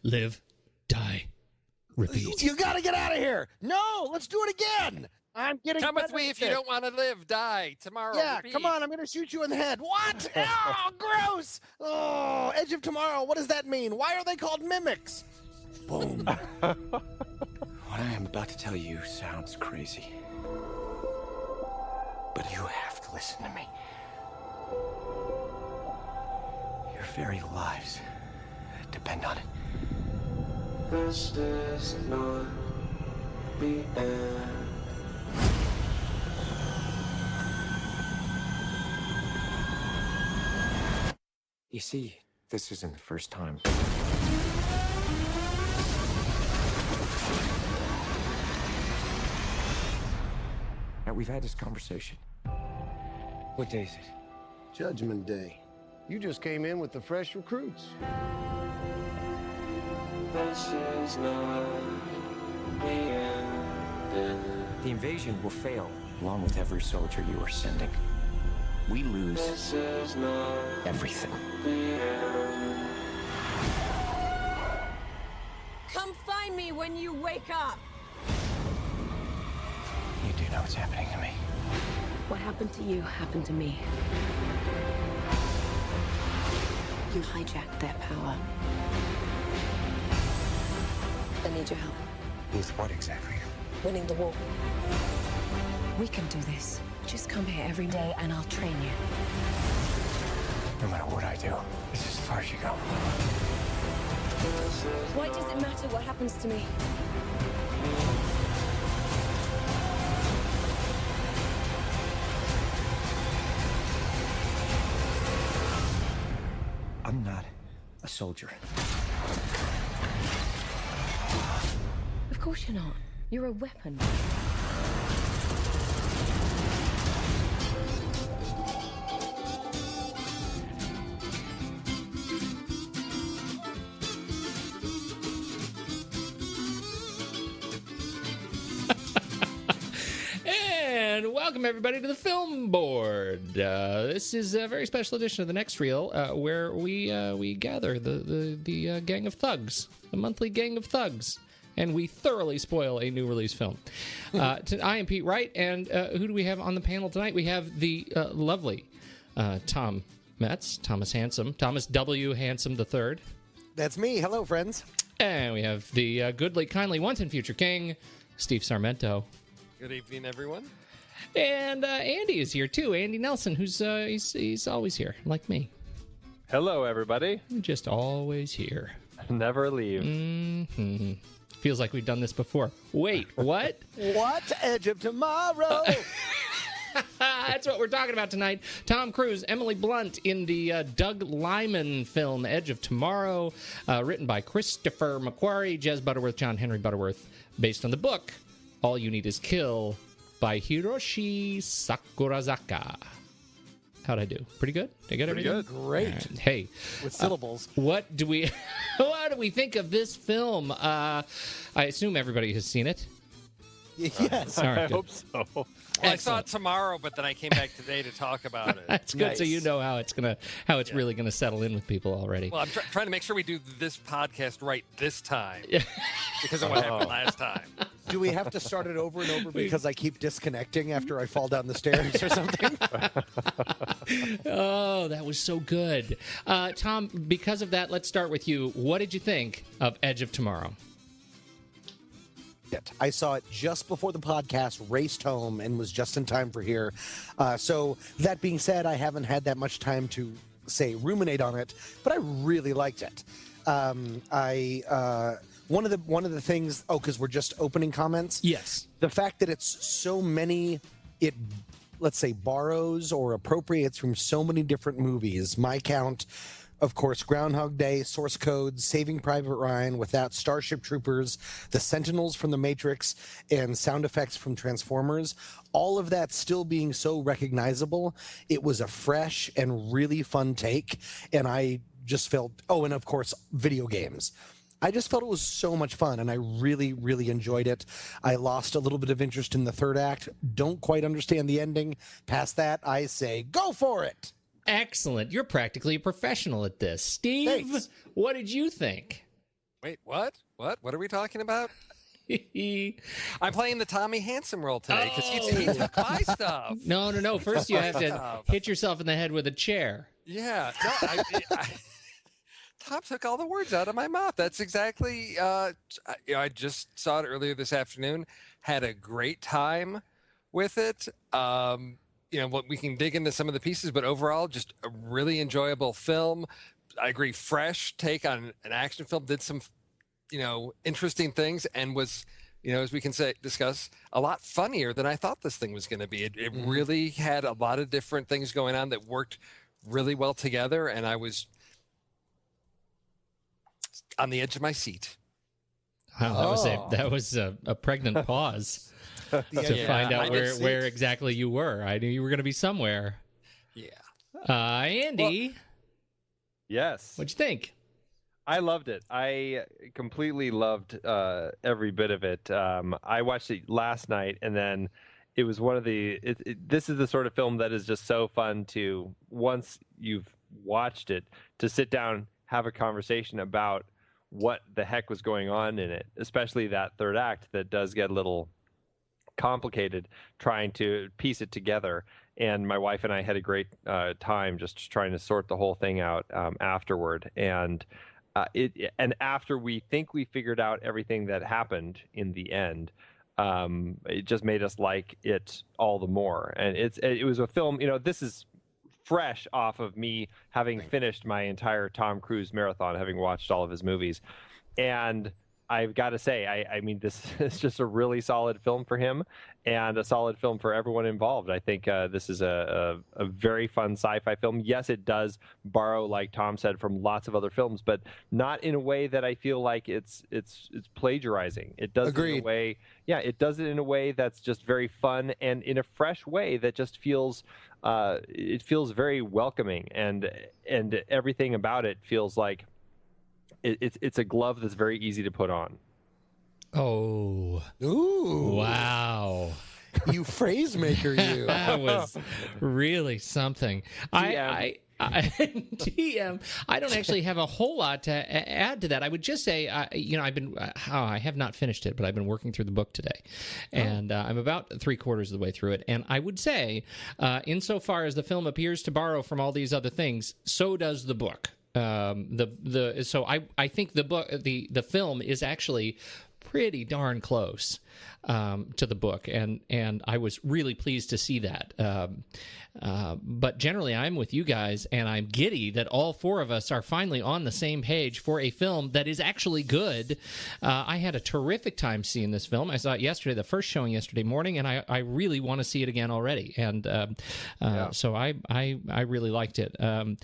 Live, die, repeat. You got to get out of here. No, let's do it again. I'm getting Come with me if you don't want to live, die, tomorrow. Yeah, repeat. come on, I'm going to shoot you in the head. What? Oh, gross. Oh, Edge of Tomorrow, what does that mean? Why are they called mimics? Boom. What I am about to tell you sounds crazy. But you have to listen to me. Your very lives depend on it. This is not the end. You see, this isn't the first time. Now, we've had this conversation. What day is it? Judgment Day. You just came in with the fresh recruits. This is not the end. The invasion will fail, along with every soldier you are sending. We lose everything. Come find me when you wake up. You do know what's happening to me. What happened to you happened to me. You hijacked their power. I need your help. With what exactly? Winning the war. We can do this. Just come here every day and I'll train you. No matter what I do, it's as far as you go. Why does it matter what happens to me? I'm not a soldier. Of course you're not. You're a weapon. And welcome everybody to the Film Board. This is a very special edition of the Next Reel, where we gather the gang of thugs, the monthly gang of thugs, and we thoroughly spoil a new release film. I am Pete Wright, and who do we have on the panel tonight? We have the lovely Tom Metz, Thomas W. Handsome III. That's me. Hello, friends. And we have the goodly, kindly, once and future king, Steve Sarmento. Good evening, everyone. And Andy is here too. Andy Nelson, who's he's always here, like me. Hello, everybody. Just always here. Never leave. Mm-hmm. Feels like we've done this before. Wait, what? What? Edge of Tomorrow. That's what we're talking about tonight. Tom Cruise, Emily Blunt in the Doug Liman film Edge of Tomorrow, written by Christopher McQuarrie, Jez Butterworth, John Henry Butterworth, based on the book All You Need Is Kill by Hiroshi Sakurazaka. How'd I do? Pretty good? Did I get everything? Good. Great. Right. Hey. With syllables. What do we think of this film? I assume everybody has seen it. Yes. All right, I good. hope so. Well, I saw it tomorrow, but then I came back today to talk about it. That's good. Nice. So you know how it's really gonna settle in with people already. Well, I'm trying to make sure we do this podcast right this time because of what happened last time. Do we have to start it over and over because I keep disconnecting after I fall down the stairs or something? Oh, that was so good. Tom, because of that, let's start with you. What did you think of Edge of Tomorrow? I saw it just before the podcast, raced home, and was just in time for here. So that being said, I haven't had that much time to, say, ruminate on it, but I really liked it. One of the things, because we're just opening comments. Yes. The fact that it's so many, it, let's say, borrows or appropriates from so many different movies. My count, of course, Groundhog Day, Source Code, Saving Private Ryan, Without, Starship Troopers, The Sentinels from The Matrix, and sound effects from Transformers. All of that still being so recognizable. It was a fresh and really fun take, and I just felt, and of course, video games. I just felt it was so much fun, and I really, really enjoyed it. I lost a little bit of interest in the third act. Don't quite understand the ending. Past that, I say, go for it! Excellent. You're practically a professional at this. Steve, Thanks. what did you think? Wait, what? What are we talking about? I'm playing the Tommy Handsome role today because he took my stuff. No. First, you have to hit yourself in the head with a chair. Yeah. No, Tom took all the words out of my mouth. That's exactly. I just saw it earlier this afternoon. Had a great time with it. We can dig into some of the pieces, but overall, just a really enjoyable film. I agree. Fresh take on an action film. Did some, interesting things, and was, as we can discuss, a lot funnier than I thought this thing was going to be. It really had a lot of different things going on that worked really well together, and I was on the edge of my seat. Wow, that was a pregnant pause to find out where exactly you were. I knew you were going to be somewhere. Yeah. Andy. Yes. What'd you think? I loved it. I completely loved every bit of it. I watched it last night, and then it was one of this is the sort of film that is just so fun to, once you've watched it, to sit down, have a conversation about what the heck was going on in it, especially that third act that does get a little complicated trying to piece it together. And my wife and I had a great time just trying to sort the whole thing out afterward. And after we think we figured out everything that happened in the end, it just made us like it all the more. And it was a film, this is fresh off of me having finished my entire Tom Cruise marathon, having watched all of his movies. And I've got to say, I mean, this is just a really solid film for him and a solid film for everyone involved. I think this is a very fun sci-fi film. Yes, it does borrow, like Tom said, from lots of other films, but not in a way that I feel like it's plagiarizing. It does it in a way, it does it in a way that's just very fun and in a fresh way that just feels it feels very welcoming, and everything about it feels like it's a glove that's very easy to put on. Ooh! Wow! You phrase maker, you. That was really something. TM. I don't actually have a whole lot to add to that. I would just say, I have not finished it, but I've been working through the book today, and I'm about 3/4 of the way through it. And I would say, insofar as the film appears to borrow from all these other things, so does the book. So I think the book, the film is actually pretty darn close to the book, and I was really pleased to see that. But generally, I'm with you guys, and I'm giddy that all four of us are finally on the same page for a film that is actually good. I had a terrific time seeing this film. I saw it yesterday, the first showing yesterday morning, and I really want to see it again already. And so I really liked it. I'm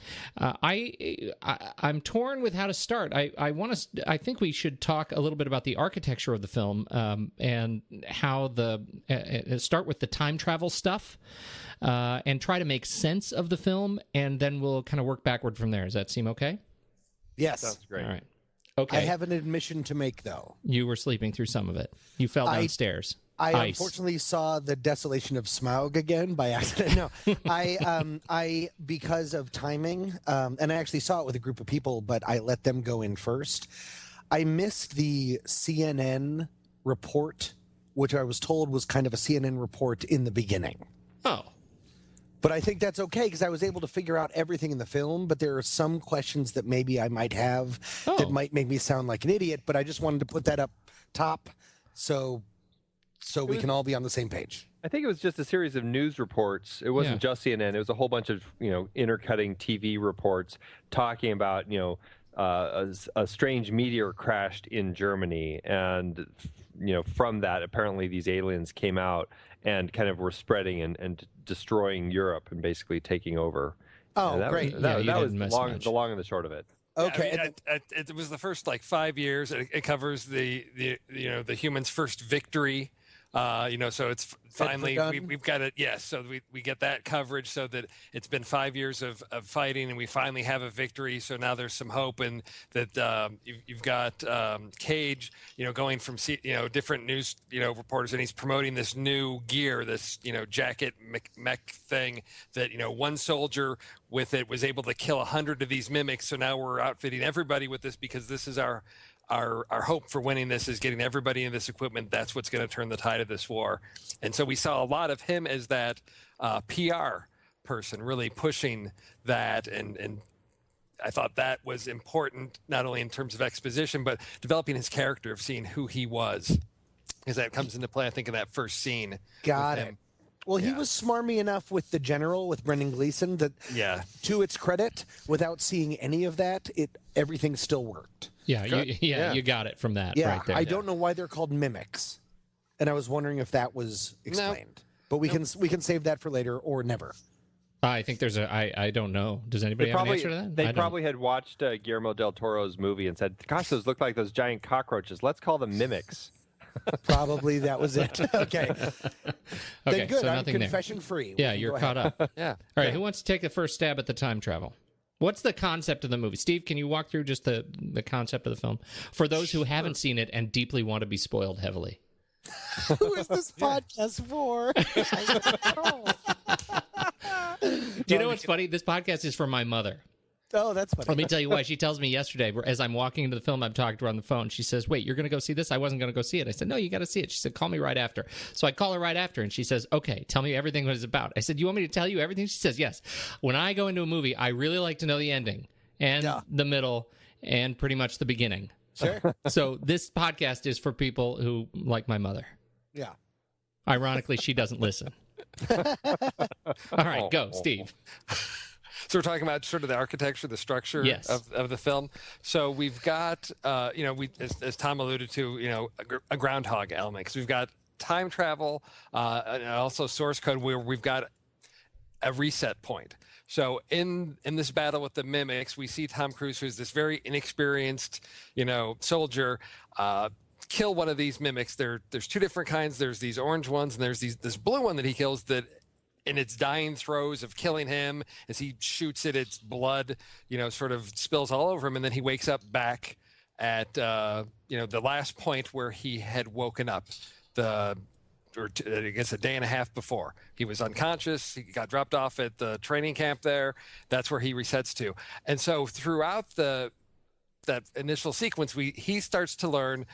torn with how to start. I think we should talk a little bit about the architecture of the film, and how start with the time travel stuff, and try to make sense of the film, and then we'll kind of work backward from there. Does that seem okay? Yes. Sounds great. All right. Okay. I have an admission to make, though. You were sleeping through some of it. You fell downstairs. I unfortunately saw The Desolation of Smaug again by accident. No, I because of timing, and I actually saw it with a group of people, but I let them go in first. I missed the CNN report, which I was told was kind of a CNN report in the beginning. Oh. But I think that's okay because I was able to figure out everything in the film, but there are some questions that maybe I might have that might make me sound like an idiot, but I just wanted to put that up top so we can all be on the same page. I think it was just a series of news reports. It wasn't just CNN. It was a whole bunch of, intercutting TV reports talking about, a strange meteor crashed in Germany, and from that, apparently these aliens came out and kind of were spreading and destroying Europe and basically taking over. Oh, great! That was the long and the short of it. Okay, it was the first 5 years. It covers the human's first victory. So it's finally we've got it. Yes, so we get that coverage, so that it's been 5 years of fighting, and we finally have a victory. So now there's some hope, and that you've got Cage, going from different news reporters, and he's promoting this new gear, this jacket mech thing that one soldier with it was able to kill 100 of these mimics. So now we're outfitting everybody with this because this is our our hope for winning this is getting everybody in this equipment. That's what's going to turn the tide of this war. And so we saw a lot of him as that PR person, really pushing that. And I thought that was important, not only in terms of exposition, but developing his character, of seeing who he was, because that comes into play, I think, in that first scene. Got it. Well, he was smarmy enough with the general, with Brendan Gleeson, that to its credit, without seeing any of that, everything still worked. Yeah, you got it from that right there. I don't know why they're called mimics, and I was wondering if that was explained. But we can save that for later or never. I think there's I don't know. Does anybody have an answer to that? They probably had watched Guillermo del Toro's movie and said, gosh, those look like those giant cockroaches. Let's call them mimics. Probably that was it. Okay. Then good. So I'm nothing confession free. Yeah, you're caught up. Yeah. All right. Who wants to take the first stab at the time travel? What's the concept of the movie? Steve, can you walk through just the concept of the film for those who haven't seen it and deeply want to be spoiled heavily? Who is this podcast for? Do you know what's funny? This podcast is for my mother. Oh, that's funny. Let me tell you why. She tells me yesterday, as I'm walking into the film, I'm talking to her on the phone. She says, wait, you're going to go see this? I wasn't going to go see it. I said, no, you got to see it. She said, call me right after. So I call her right after, and she says, okay, tell me everything what it's about. I said, you want me to tell you everything? She says, yes. When I go into a movie, I really like to know the ending and the middle and pretty much the beginning. Sure. So this podcast is for people who like my mother. Yeah. Ironically, she doesn't listen. All right, go, Steve. So we're talking about sort of the architecture, the structure of the film. So we've got, as Tom alluded to, a groundhog element, because we've got time travel and also source code where we've got a reset point. So in this battle with the mimics, we see Tom Cruise, who's this very inexperienced, soldier, kill one of these mimics. There's two different kinds. There's these orange ones, and there's this blue one that he kills that, in its dying throes of killing him, as he shoots it, its blood, sort of spills all over him. And then he wakes up back at, the last point where he had woken up, I guess a day and a half before. He was unconscious. He got dropped off at the training camp there. That's where he resets to. And so throughout that initial sequence, he starts to learn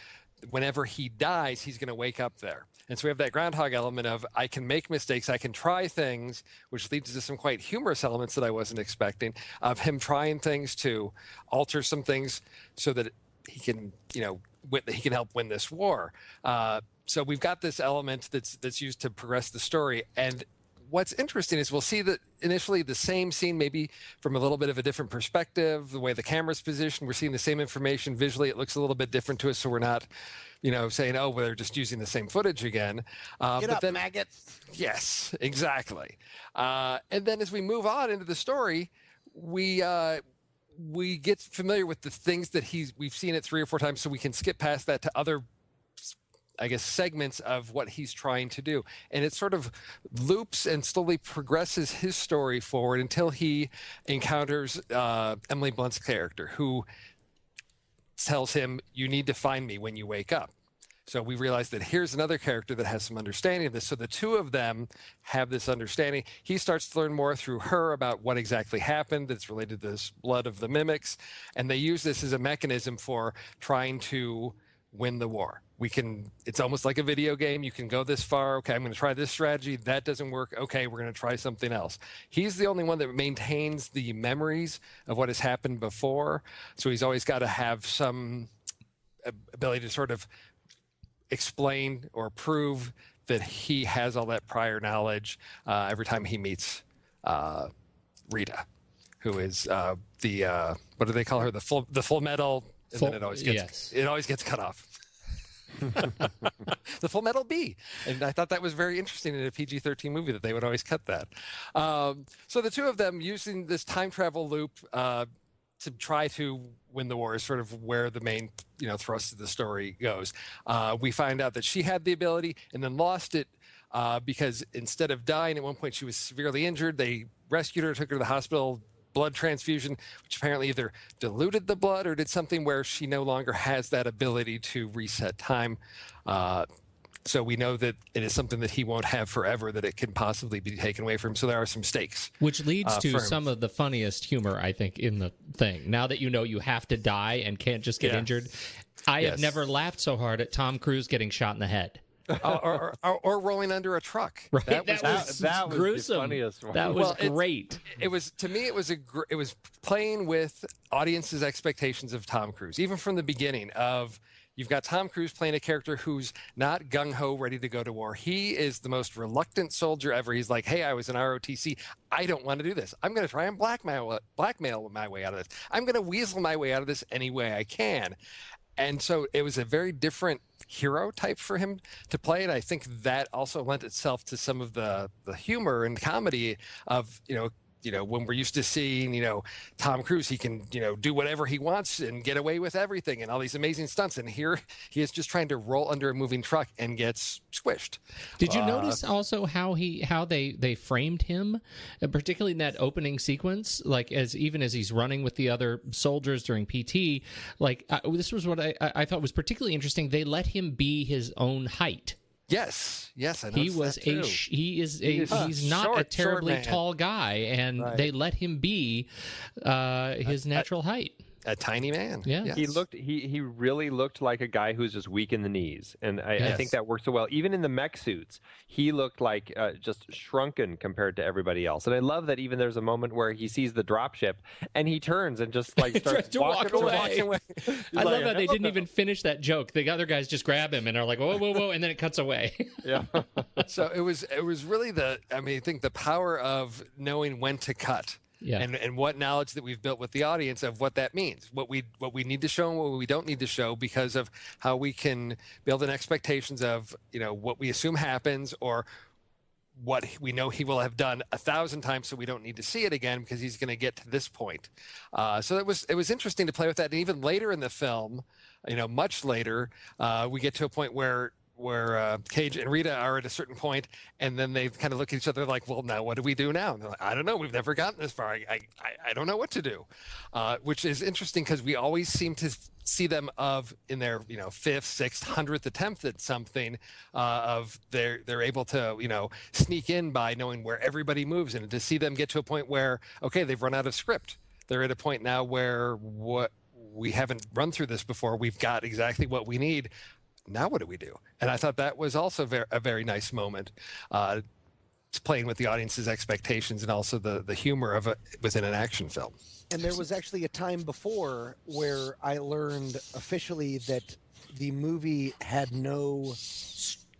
whenever he dies, he's going to wake up there. And so we have that groundhog element of, I can make mistakes, I can try things, which leads to some quite humorous elements that I wasn't expecting, of him trying things to alter some things so that he can, he can help win this war. So we've got this element that's used to progress the story. And what's interesting is we'll see that initially the same scene, maybe from a little bit of a different perspective, the way the camera's positioned, we're seeing the same information visually. It looks a little bit different to us, so we're not, saying, oh, well, they're just using the same footage again. Get up, maggot. Yes, exactly. And then as we move on into the story, we get familiar with the things that we've seen it 3 or 4 times, so we can skip past that to other, I guess, segments of what he's trying to do. And it sort of loops and slowly progresses his story forward until he encounters Emily Blunt's character, who tells him, you need to find me when you wake up. So we realize that here's another character that has some understanding of this. So the two of them have this understanding. He starts to learn more through her about what exactly happened that's related to this blood of the mimics. And they use this as a mechanism for trying to win the war. It's almost like a video game. You can go this far. Okay, I'm going to try this strategy. That doesn't work. Okay, we're going to try something else. He's the only one that maintains the memories of what has happened before. So he's always got to have some ability to sort of explain or prove that he has all that prior knowledge every time he meets Rita, who is the what do they call her? The full metal. And then it always gets cut off. The Full Metal Bee. And I thought that was very interesting in a PG-13 movie that they would always cut that. So the two of them using this time travel loop to try to win the war is sort of where the main thrust of the story goes. We find out that she had the ability and then lost it because instead of dying at one point, she was severely injured. They rescued her, took her to the hospital, blood transfusion, which apparently either diluted the blood or did something where she no longer has that ability to reset time. So we know that it is something that he won't have forever, that it can possibly be taken away from him. So there are some stakes. Which leads to some of the funniest humor, I think, in the thing. Now that you know you have to die and can't just get injured, I have Yes. never laughed so hard at Tom Cruise getting shot in the head. or rolling under a truck. Right? That that was gruesome. the funniest one. That was Well, great. it was, to me, it was playing with audiences' expectations of Tom Cruise, even from the beginning. Of you've got Tom Cruise playing a character who's not gung ho, ready to go to war. He is the most reluctant soldier ever. He's like, hey, I was in ROTC. I don't want to do this. I'm going to try and blackmail my way out of this. I'm going to weasel my way out of this any way I can. And so it was a very different hero type for him to play. And I think that also lent itself to some of the humor and comedy of, when we're used to seeing, Tom Cruise, he can, do whatever he wants and get away with everything and all these amazing stunts. And here he is just trying to roll under a moving truck and gets squished. Did you notice also how they framed him, particularly in that opening sequence, like even as he's running with the other soldiers during PT, this was what I thought was particularly interesting. They let him be his own height. Yes, I He noticed was that too. he's not a terribly man. tall guy, and they let him be his natural height. A tiny man. Yeah. Yes. He really looked like a guy who's just weak in the knees, and I think that worked so well. Even in the mech suits, he looked like just shrunken compared to everybody else. And I love that even there's a moment where he sees the dropship and he turns and just like starts to walking walk away. I love that they didn't "Hello." even finish that joke. The other guys just grab him and are like, whoa, whoa, whoa, and then it cuts away. Yeah. So it was really I think the power of knowing when to cut. Yeah. And what knowledge that we've built with the audience of what that means, what we need to show and what we don't need to show, because of how we can build in expectations of what we assume happens or what we know he will have done 1,000 times, so we don't need to see it again because he's going to get to this point. So it was interesting to play with that, and even later in the film, much later, we get to a point where Cage and Rita are at a certain point, and then they kind of look at each other like, well, now what do we do now? And they're like, I don't know. We've never gotten this far. I don't know what to do, which is interesting because we always seem to see them in their 5th, 6th, 100th attempt at something of they're able to sneak in by knowing where everybody moves, and to see them get to a point where, okay, they've run out of script. They're at a point now where we haven't run through this before. We've got exactly what we need. Now what do we do? And I thought that was also a very nice moment, playing with the audience's expectations and also the humor of it within an action film. And there was actually a time before where I learned officially that the movie had no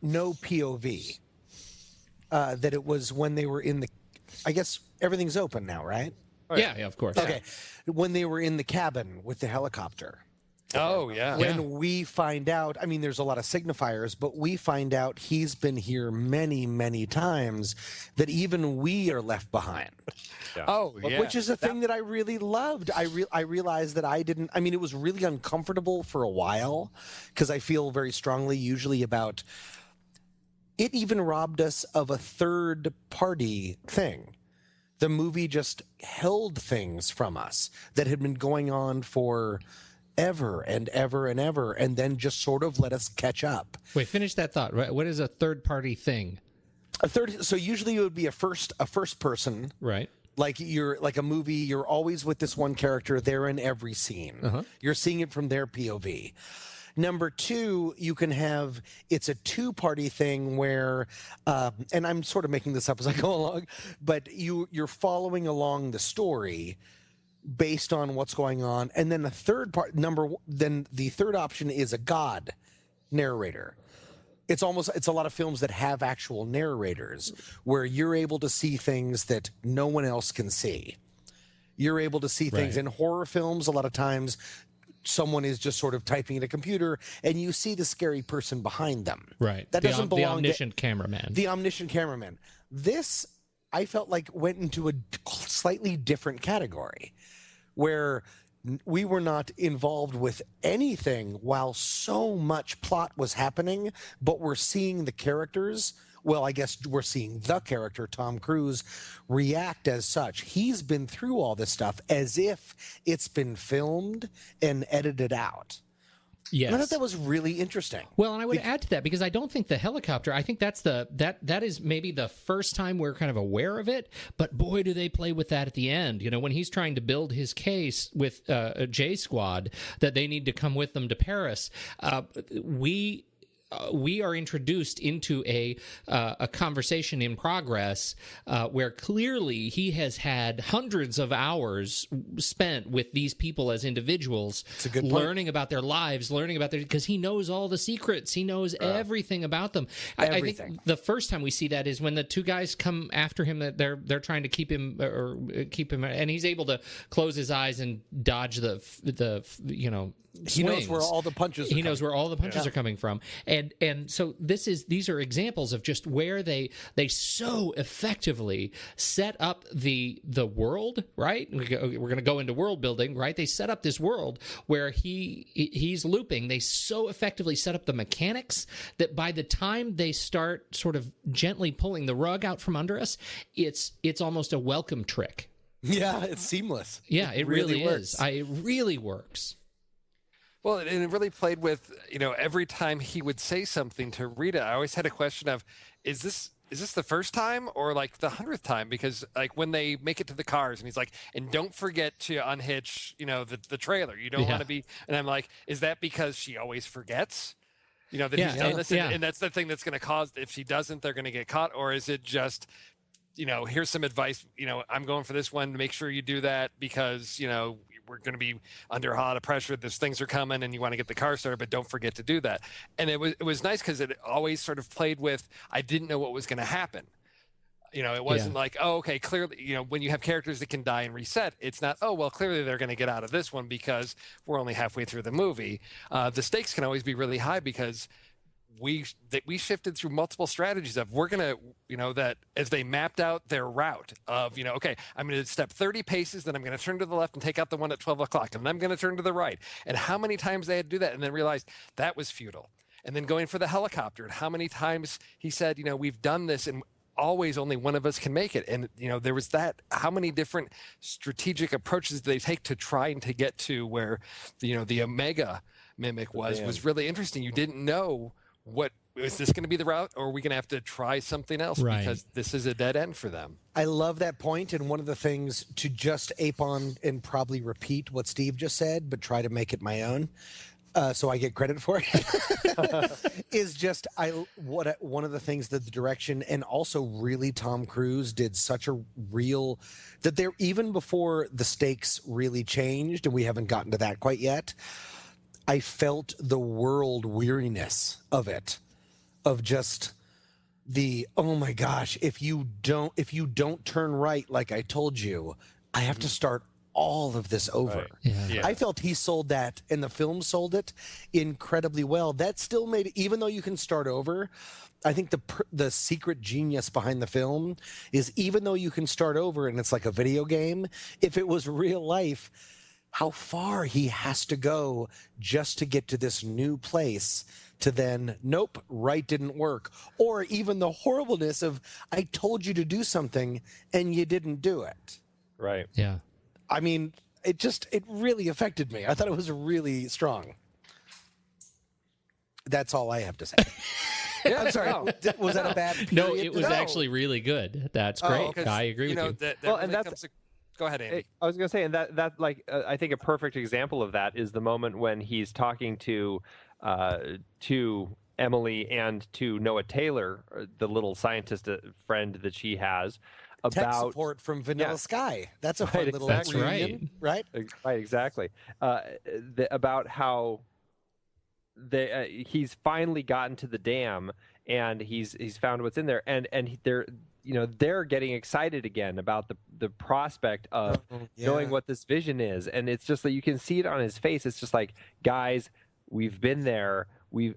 POV. That it was when they were in I guess everything's open now, right? Yeah, of course. Okay. When they were in the cabin with the helicopter. Oh, yeah. When we find out, I mean, there's a lot of signifiers, but we find out he's been here many, many times, that even we are left behind. Yeah. Oh, yeah. Which is a thing that I really loved. I realized that it was really uncomfortable for a while, because I feel very strongly usually about, it even robbed us of a third party thing. The movie just held things from us that had been going on for ever and ever and ever, and then just sort of let us catch up. Wait, finish that thought. Right? What is a third-party thing? So usually it would be a first person, right? Like a movie. You're always with this one character. They're in every scene. You're seeing it from their POV. Number two, you can have it's a two-party thing where, and I'm sort of making this up as I go along, but you're following along the story based on what's going on, and then the third option is a god narrator. It's a lot of films that have actual narrators where you're able to see things that no one else can see. You're able to see things in horror films. A lot of times someone is just sort of typing in a computer and you see the scary person behind them. Right. That doesn't belong the omniscient cameraman. The omniscient cameraman. This, I felt like, went into a slightly different category where we were not involved with anything while so much plot was happening, but we're seeing the characters. Well, I guess we're seeing the character, Tom Cruise, react as such. He's been through all this stuff as if it's been filmed and edited out. Yes. I thought that was really interesting. Well, and I would add to that, because I don't think the helicopter, I think that's that is maybe the first time we're kind of aware of it, but boy, do they play with that at the end. You know, when he's trying to build his case with a J Squad that they need to come with them to Paris, we are introduced into a conversation in progress where clearly he has had hundreds of hours spent with these people as individuals, learning about their lives, because he knows all the secrets. He knows everything about them. I think the first time we see that is when the two guys come after him. That they're trying to keep him, and he's able to close his eyes and dodge the He knows where all the punches. He knows where all the punches are coming from, and so these are examples of just where they so effectively set up the world. Right, we're going to go into world building. Right, they set up this world where he's looping. They so effectively set up the mechanics that by the time they start sort of gently pulling the rug out from under us, it's almost a welcome trick. Yeah, it's seamless. Yeah, it really works. is. It really works. Well, and it really played with, every time he would say something to Rita, I always had a question of, is this the first time or like the 100th time? Because like when they make it to the cars and he's like, and don't forget to unhitch, the trailer. You don't want to be, and I'm like, is that because she always forgets? That he's done this, and that's the thing that's going to cause, if she doesn't, they're going to get caught? Or is it just, here's some advice, I'm going for this one, make sure you do that because, we're going to be under a lot of pressure. These things are coming and you want to get the car started, but don't forget to do that. And it was nice because it always sort of played with, I didn't know what was going to happen. It wasn't like, oh, okay, clearly, when you have characters that can die and reset, it's not, oh, well, clearly they're going to get out of this one because we're only halfway through the movie. The stakes can always be really high because we shifted through multiple strategies of we're going to, that as they mapped out their route of, okay, I'm going to step 30 paces, then I'm going to turn to the left and take out the one at 12 o'clock, and then I'm going to turn to the right. And how many times they had to do that and then realized that was futile. And then going for the helicopter, and how many times he said, we've done this and always only one of us can make it. And, there was that, how many different strategic approaches they take to trying to get to where, the Omega mimic was really interesting. You didn't know, what is this going to be the route, or are we going to have to try something else because this is a dead end for them? I love that point, and one of the things to just ape on and probably repeat what Steve just said, but try to make it my own, so I get credit for it, is just one of the things that the direction and also really Tom Cruise did such a real that there, even before the stakes really changed, and we haven't gotten to that quite yet. I felt the world weariness of it, of just the, oh my gosh, if you don't turn right like I told you, I have to start all of this over. Right. Yeah. I felt he sold that, and the film sold it incredibly well. That still made it, even though you can start over, I think the secret genius behind the film is, even though you can start over and it's like a video game, if it was real life, how far he has to go just to get to this new place to then, nope, right didn't work. Or even the horribleness of, I told you to do something and you didn't do it. Right. Yeah. I mean, it really affected me. I thought it was really strong. That's all I have to say. I'm sorry. No. Was that a bad period? No, it was actually really good. That's great. I agree with you. That Well, really and that's- comes to, go ahead, Andy. I was going to say, and that I think a perfect example of that is the moment when he's talking to Emily and to Noah Taylor, the little scientist friend that she has, Tech about support from Vanilla Sky. That's a fun Right, little exactly. reunion, right? Right, exactly. About how he's finally gotten to the dam and he's found what's in there, and they're getting excited again about the prospect of knowing what this vision is, and it's just like you can see it on his face. It's just like, guys, we've been there.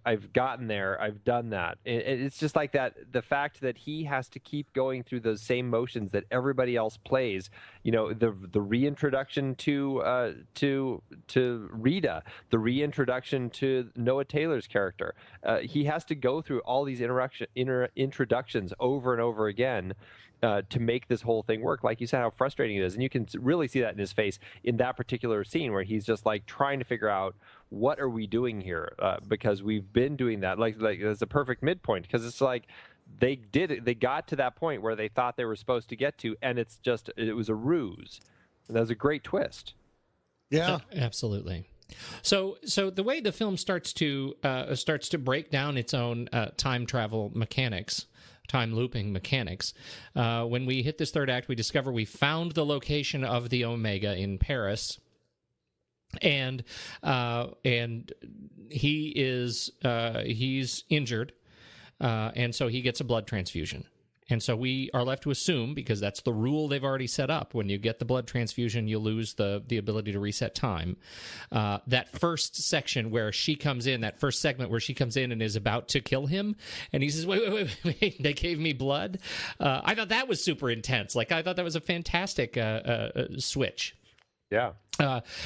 I've gotten there. I've done that. It's just like that. The fact that he has to keep going through those same motions that everybody else plays. The reintroduction to Rita, the reintroduction to Noah Taylor's character. He has to go through all these introductions over and over again. to make this whole thing work. Like you said, how frustrating it is. And you can really see that in his face in that particular scene where he's just like trying to figure out, what are we doing here? Because we've been doing that. Like it's a perfect midpoint, because it's like they did it. They got to that point where they thought they were supposed to get to, and it was a ruse. And that was a great twist. Yeah, absolutely. So the way the film starts to break down its own time travel mechanics, time looping mechanics. When we hit this third act, we discover we found the location of the Omega in Paris, and he's injured, and so he gets a blood transfusion. And so we are left to assume, because that's the rule they've already set up, when you get the blood transfusion, you lose the ability to reset time. That first section where she comes in, that first segment where she comes in and is about to kill him, and he says, wait, they gave me blood? I thought that was super intense. Like, I thought that was a fantastic switch. Yeah.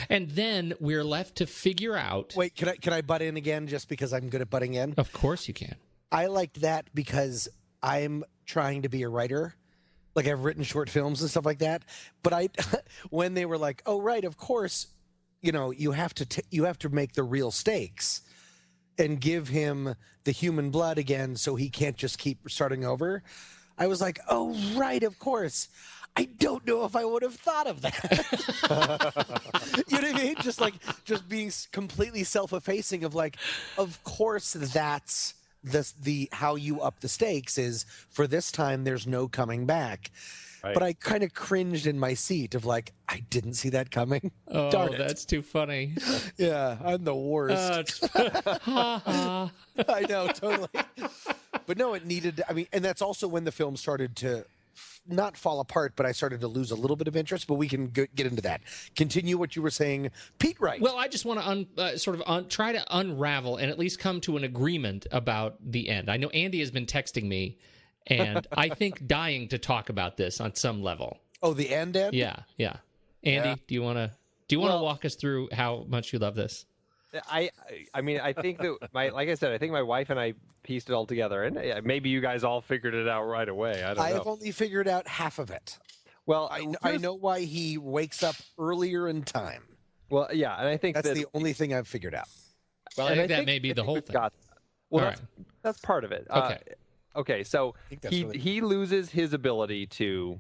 And then we're left to figure out... Wait, can I butt in again just because I'm good at butting in? Of course you can. I liked that because I'm trying to be a writer. Like, I've written short films and stuff like that. But when they were like, oh, right, of course, you have to make the real stakes and give him the human blood again so he can't just keep starting over. I was like, oh, right, of course. I don't know if I would have thought of that. You know what I mean? Just being completely self-effacing of like, of course that's the how you up the stakes is for this time there's no coming back. Right. But I kind of cringed in my seat of like, I didn't see that coming. Oh, darn it. That's too funny. Yeah, I'm the worst. I know, totally. But no, it needed, and that's also when the film started to not fall apart, but I started to lose a little bit of interest, but we can get into that. Continue what you were saying, Pete Wright. Well, I just want to try to unravel and at least come to an agreement about the end. I know Andy has been texting me, and I think dying to talk about this on some level. Oh, the end? Yeah. Andy, do you want to walk us through how much you love this? I think that like I said, I think my wife and I pieced it all together, and maybe you guys all figured it out right away. I don't know. I have only figured out half of it. Well, I know why he wakes up earlier in time. Well, yeah, and I think that's the only thing I've figured out. Well, I think that may be the whole thing. That's part of it. Okay, so he loses his ability to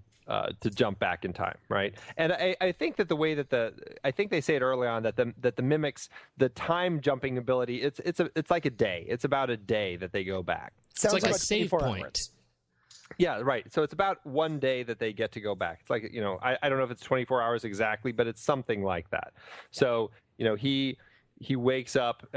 jump back in time, right? And I think that the way that I think they say it early on that the mimics the time jumping ability. It's like a day. It's about a day that they go back. Sounds like a save point. Hours. Yeah, right. So it's about one day that they get to go back. It's like, I don't know if it's 24 hours exactly, but it's something like that. So he wakes up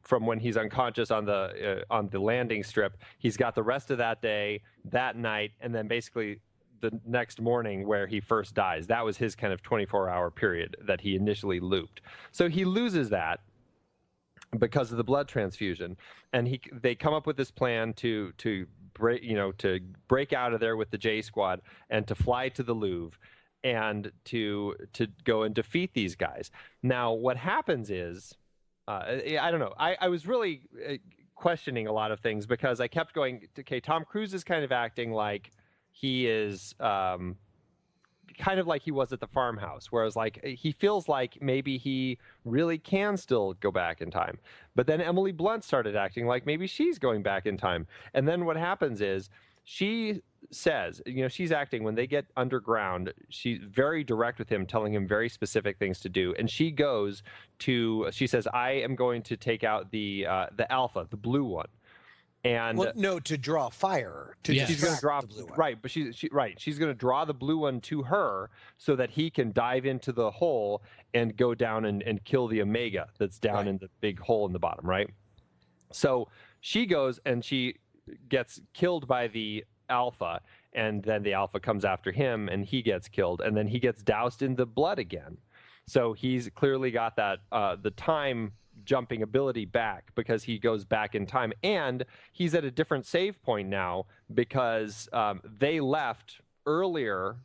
from when he's unconscious on the landing strip. He's got the rest of that day, that night, and then basically the next morning where he first dies. That was his kind of 24-hour period that he initially looped. So he loses that because of the blood transfusion, and they come up with this plan to break out of there with the J Squad and to fly to the Louvre and to go and defeat these guys. Now, what happens is, I don't know. I was really questioning a lot of things because I kept going, okay, Tom Cruise is kind of acting like he is kind of like he was at the farmhouse, whereas like he feels like maybe he really can still go back in time. But then Emily Blunt started acting like maybe she's going back in time. And then what happens is she says, she's acting when they get underground. She's very direct with him, telling him very specific things to do. And she says, I am going to take out the Alpha, the blue one. And to draw fire. She's going to draw the blue one. Right, but she's going to draw the blue one to her so that he can dive into the hole and go down and kill the Omega that's down in the big hole in the bottom, right? So she goes and she gets killed by the Alpha, and then the Alpha comes after him and he gets killed, and then he gets doused in the blood again. So he's clearly got that the time jumping ability back because he goes back in time, and he's at a different save point now because they left earlier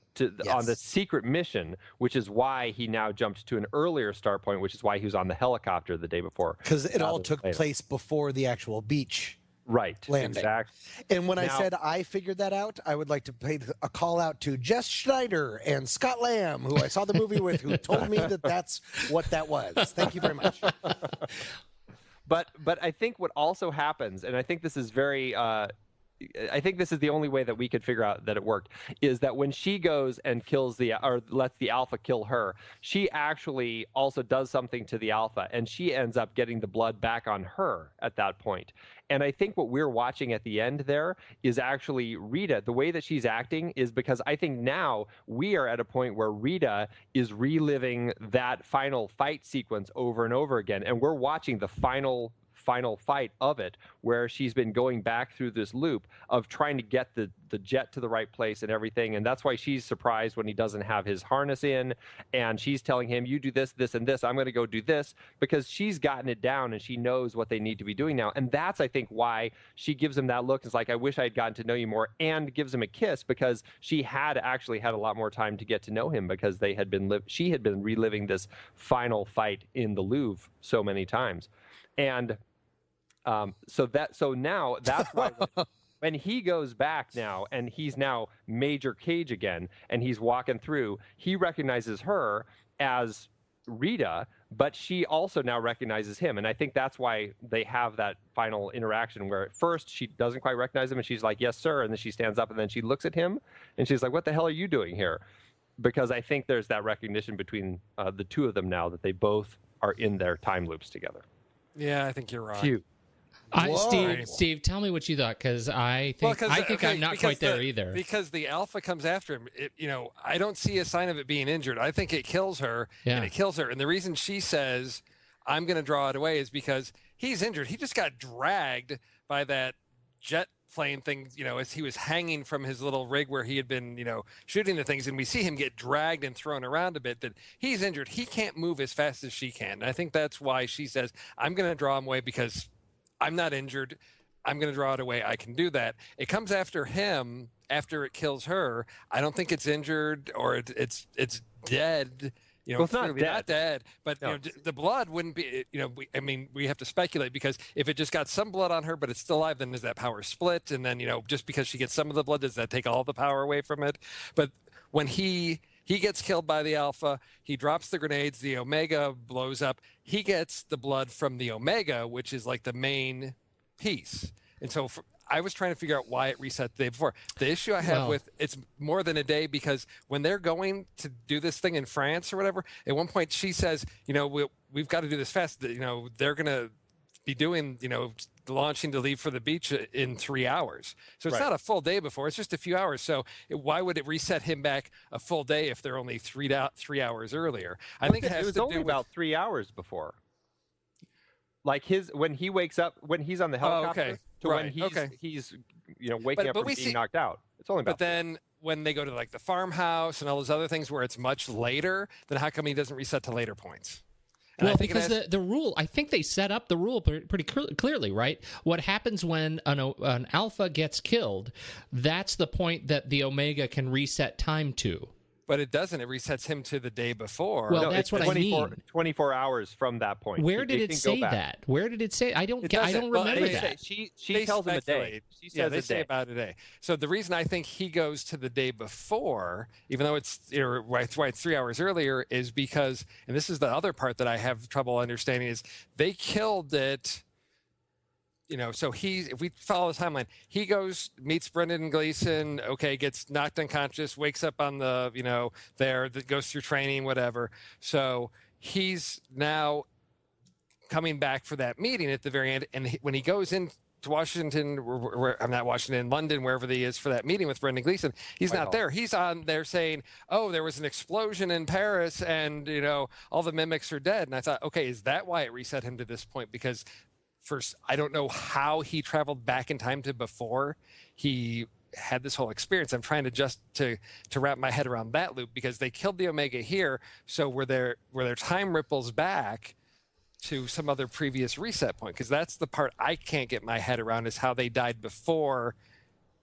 on the secret mission, which is why he now jumped to an earlier start point, which is why he was on the helicopter the day before. Because it all took place before the actual beach. Right. landing. Exactly. And when I Now- said I figured that out, I would like to pay a call out to Jess Schneider and Scott Lamb, who I saw the movie with, who told me that that's what that was. Thank you very much. But I think what also happens, and I think this is very I think this is the only way that we could figure out that it worked, is that when she goes and lets the alpha kill her, she actually also does something to the alpha, and she ends up getting the blood back on her at that point. And I think what we're watching at the end there is actually Rita. The way that she's acting is because I think now we are at a point where Rita is reliving that final fight sequence over and over again, and we're watching the final fight of it, where she's been going back through this loop of trying to get the jet to the right place and everything. And that's why she's surprised when he doesn't have his harness in, and she's telling him, you do this, this, and this, I'm going to go do this, because she's gotten it down and she knows what they need to be doing now. And that's, I think, why she gives him that look. It's like, I wish I had gotten to know you more, and gives him a kiss, because she had actually had a lot more time to get to know him, because she had been reliving this final fight in the Louvre so many times. And so now that's why when he goes back now, and he's now Major Cage again, and he's walking through, he recognizes her as Rita, but she also now recognizes him. And I think that's why they have that final interaction where at first she doesn't quite recognize him, and she's like, yes, sir. And then she stands up, and then she looks at him, and she's like, what the hell are you doing here? Because I think there's that recognition between the two of them now, that they both are in their time loops together. Yeah, I think you're right. Cute. Steve, tell me what you thought, because I think I'm not quite there either. Because the alpha comes after him. I don't see a sign of it being injured. I think it kills her, and it kills her. And the reason she says, I'm going to draw it away, is because he's injured. He just got dragged by that jet plane thing, as he was hanging from his little rig where he had been, shooting the things. And we see him get dragged and thrown around a bit, that he's injured. He can't move as fast as she can. And I think that's why she says, I'm going to draw him away, because I'm not injured. I'm going to draw it away. I can do that. It comes after him after it kills her. I don't think it's injured, or it's dead. Well, it's not dead. But No. The blood wouldn't be. We have to speculate, because if it just got some blood on her, but it's still alive, then is that power split? And then just because she gets some of the blood, does that take all the power away from it? But when he gets killed by the Alpha, he drops the grenades, the Omega blows up. He gets the blood from the Omega, which is like the main piece. And so I was trying to figure out why it reset the day before. The issue I have with it's more than a day, because when they're going to do this thing in France or whatever, at one point she says, we've got to do this fast. They're going to be doing, launching to leave for the beach in 3 hours. So it's not a full day before, it's just a few hours. So why would it reset him back a full day if they're only 3 hours earlier? I think it was only about 3 hours before. Like when he wakes up, when he's on the helicopter, when he's waking up from being knocked out. It's only about. But then when they go to like the farmhouse and all those other things where it's much later, then how come he doesn't reset to later points? And because the rule, I think they set up the rule pretty clearly, right? What happens when an alpha gets killed, that's the point that the Omega can reset time to. But it doesn't. It resets him to the day before. Well, that's what I mean. 24 hours from that point. Where did it say that? Where did it say? I don't remember that. She tells him a day. She says they say about a day. So the reason I think he goes to the day before, even though it's why it's 3 hours earlier, is because, and this is the other part that I have trouble understanding, is they killed it. So if we follow the timeline, he goes, meets Brendan Gleeson, gets knocked unconscious, wakes up on the, that goes through training, whatever. So he's now coming back for that meeting at the very end. And when he goes in to Washington, London, wherever he is for that meeting with Brendan Gleeson, he's not there. He's on there saying, there was an explosion in Paris and, all the mimics are dead. And I thought, is that why it reset him to this point? Because first, I don't know how he traveled back in time to before he had this whole experience. I'm trying to wrap my head around that loop, because they killed the Omega here. So where their time ripples back to some other previous reset point, because that's the part I can't get my head around, is how they died before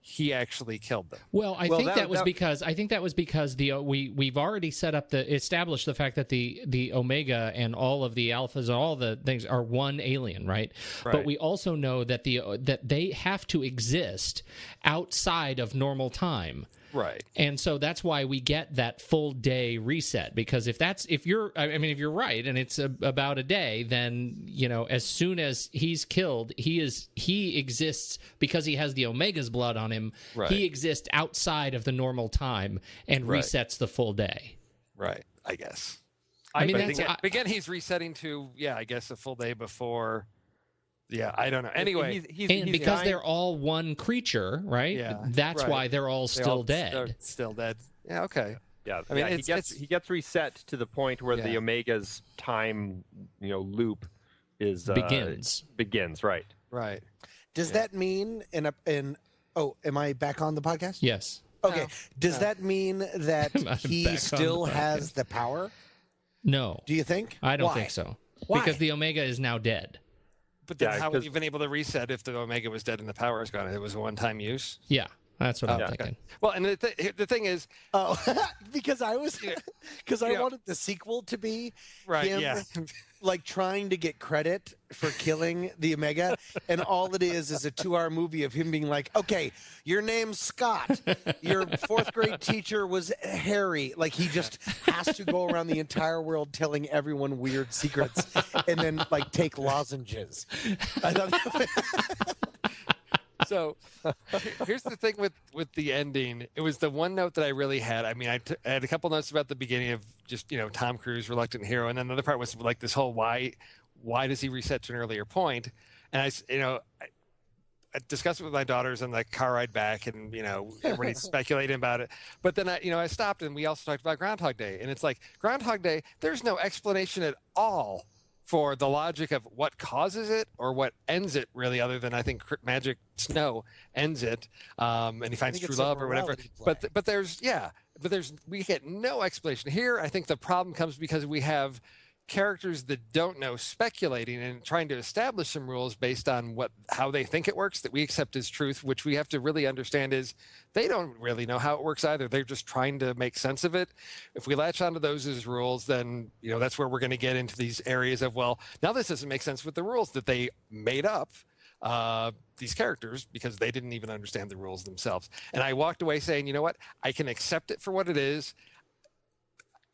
he actually killed them. Well, I think that was because we've already established the fact that the Omega and all of the alphas and all the things are one alien, right? But we also know that that they have to exist outside of normal time. Right. And so that's why we get that full day reset, because if you're right and it's about a day, then, as soon as he's killed, he exists because he has the Omega's blood on him. Right. He exists outside of the normal time and resets the full day. Right. I guess. Again, he's resetting to, I guess a full day before. Yeah, I don't know. Anyway, he's because they're all one creature, right? Yeah, that's why they're all still dead. They're still dead. Yeah, okay. Yeah, I mean, he gets reset to the point where the Omega's time, loop is begins, right? Right. Does that mean am I back on the podcast? Yes. Okay. Does that mean that he still has the power? No. Do you think? I don't think so. Why? Because the Omega is now dead. But then how would you have been able to reset if the Omega was dead and the power is gone? It was a one-time use? Yeah, that's what I'm thinking. Okay. Well, and the thing is... Oh, because I wanted the sequel to be him, trying to get credit for killing the Omega, and all it is a 2-hour movie of him being like, okay, your name's Scott, your 4th grade teacher was Harry. Like, he just has to go around the entire world telling everyone weird secrets and then take lozenges. I thought So here's the thing with the ending. It was the one note that I really had. I mean, I had a couple notes about the beginning of just, Tom Cruise, reluctant hero. And then another part was this whole why does he reset to an earlier point? And I discussed it with my daughters on the car ride back, and, everybody's speculating about it. But then I stopped, and we also talked about Groundhog Day. And it's like, Groundhog Day, there's no explanation at all for the logic of what causes it or what ends it, really, other than I think Magic Snow ends it, and he finds true love or whatever. But we get no explanation here. I think the problem comes because we have characters that don't know speculating and trying to establish some rules based on how they think it works that we accept as truth, which we have to really understand is they don't really know how it works either. They're just trying to make sense of it. If we latch onto those as rules, then that's where we're going to get into these areas of, well, now this doesn't make sense with the rules that they made up, these characters, because they didn't even understand the rules themselves. And I walked away saying, you know what, I can accept it for what it is.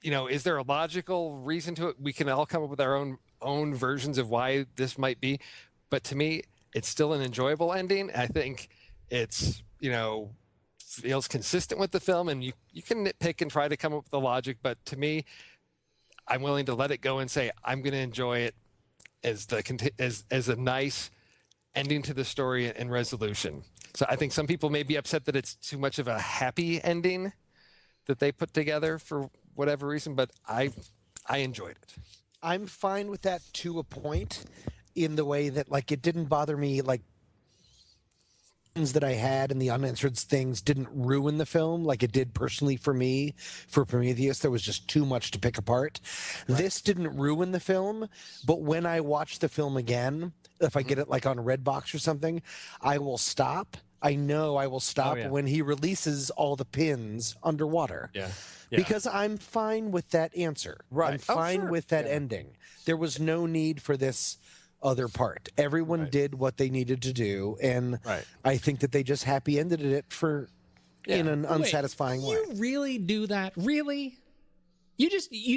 Is there a logical reason to it? We can all come up with our own versions of why this might be. But to me, it's still an enjoyable ending. I think it's, feels consistent with the film, and you can nitpick and try to come up with the logic. But to me, I'm willing to let it go and say, I'm going to enjoy it as a nice ending to the story and resolution. So I think some people may be upset that it's too much of a happy ending that they put together for whatever reason, but I enjoyed it. I'm fine with that to a point, in the way that it didn't bother me, things that I had and the unanswered things didn't ruin the film like it did personally for me. For Prometheus, there was just too much to pick apart. Right. This didn't ruin the film, but when I watch the film again, if I get it on Redbox or something, I will stop. I know I will stop when he releases all the pins underwater. Yeah. Because I'm fine with that answer. Right. I'm fine with that ending. There was no need for this other part. Everyone did what they needed to do, and I think that they just happy ended it in an unsatisfying way. You really do that? Really? You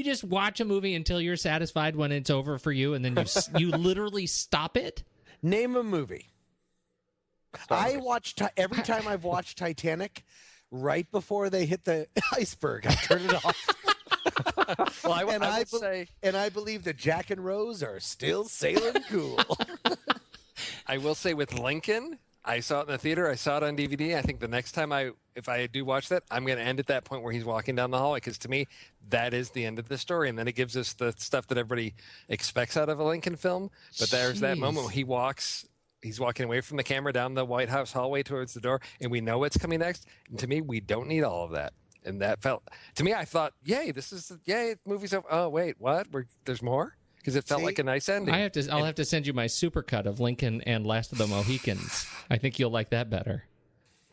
just watch a movie until you're satisfied when it's over for you, and then you literally stop it? Name a movie. I watch every time I've watched Titanic. Right before they hit the iceberg, I turn it off. Well, I believe that Jack and Rose are still sailing cool. I will say with Lincoln, I saw it in the theater. I saw it on DVD. I think the next time if I do watch that, I'm going to end at that point where he's walking down the hallway, because to me, that is the end of the story. And then it gives us the stuff that everybody expects out of a Lincoln film. But there's that moment where he's walking away from the camera down the White House hallway towards the door, and we know what's coming next. And to me, we don't need all of that. And that felt, to me, I thought, yay, movie's over. Oh, wait, what? There's more? Because it felt like a nice ending. I'll have to send you my supercut of Lincoln and Last of the Mohicans. I think you'll like that better.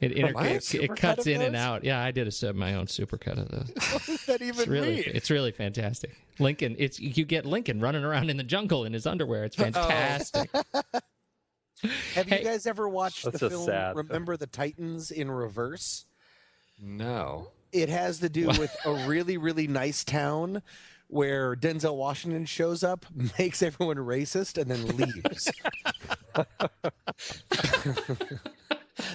It cuts in and out. Yeah, I did my own supercut of those. What does that even mean? It's really fantastic. Lincoln, you get Lincoln running around in the jungle in his underwear. It's fantastic. Have you guys ever watched the film sad. Remember the Titans in reverse? No. It has to do with a really, really nice town where Denzel Washington shows up, makes everyone racist, and then leaves.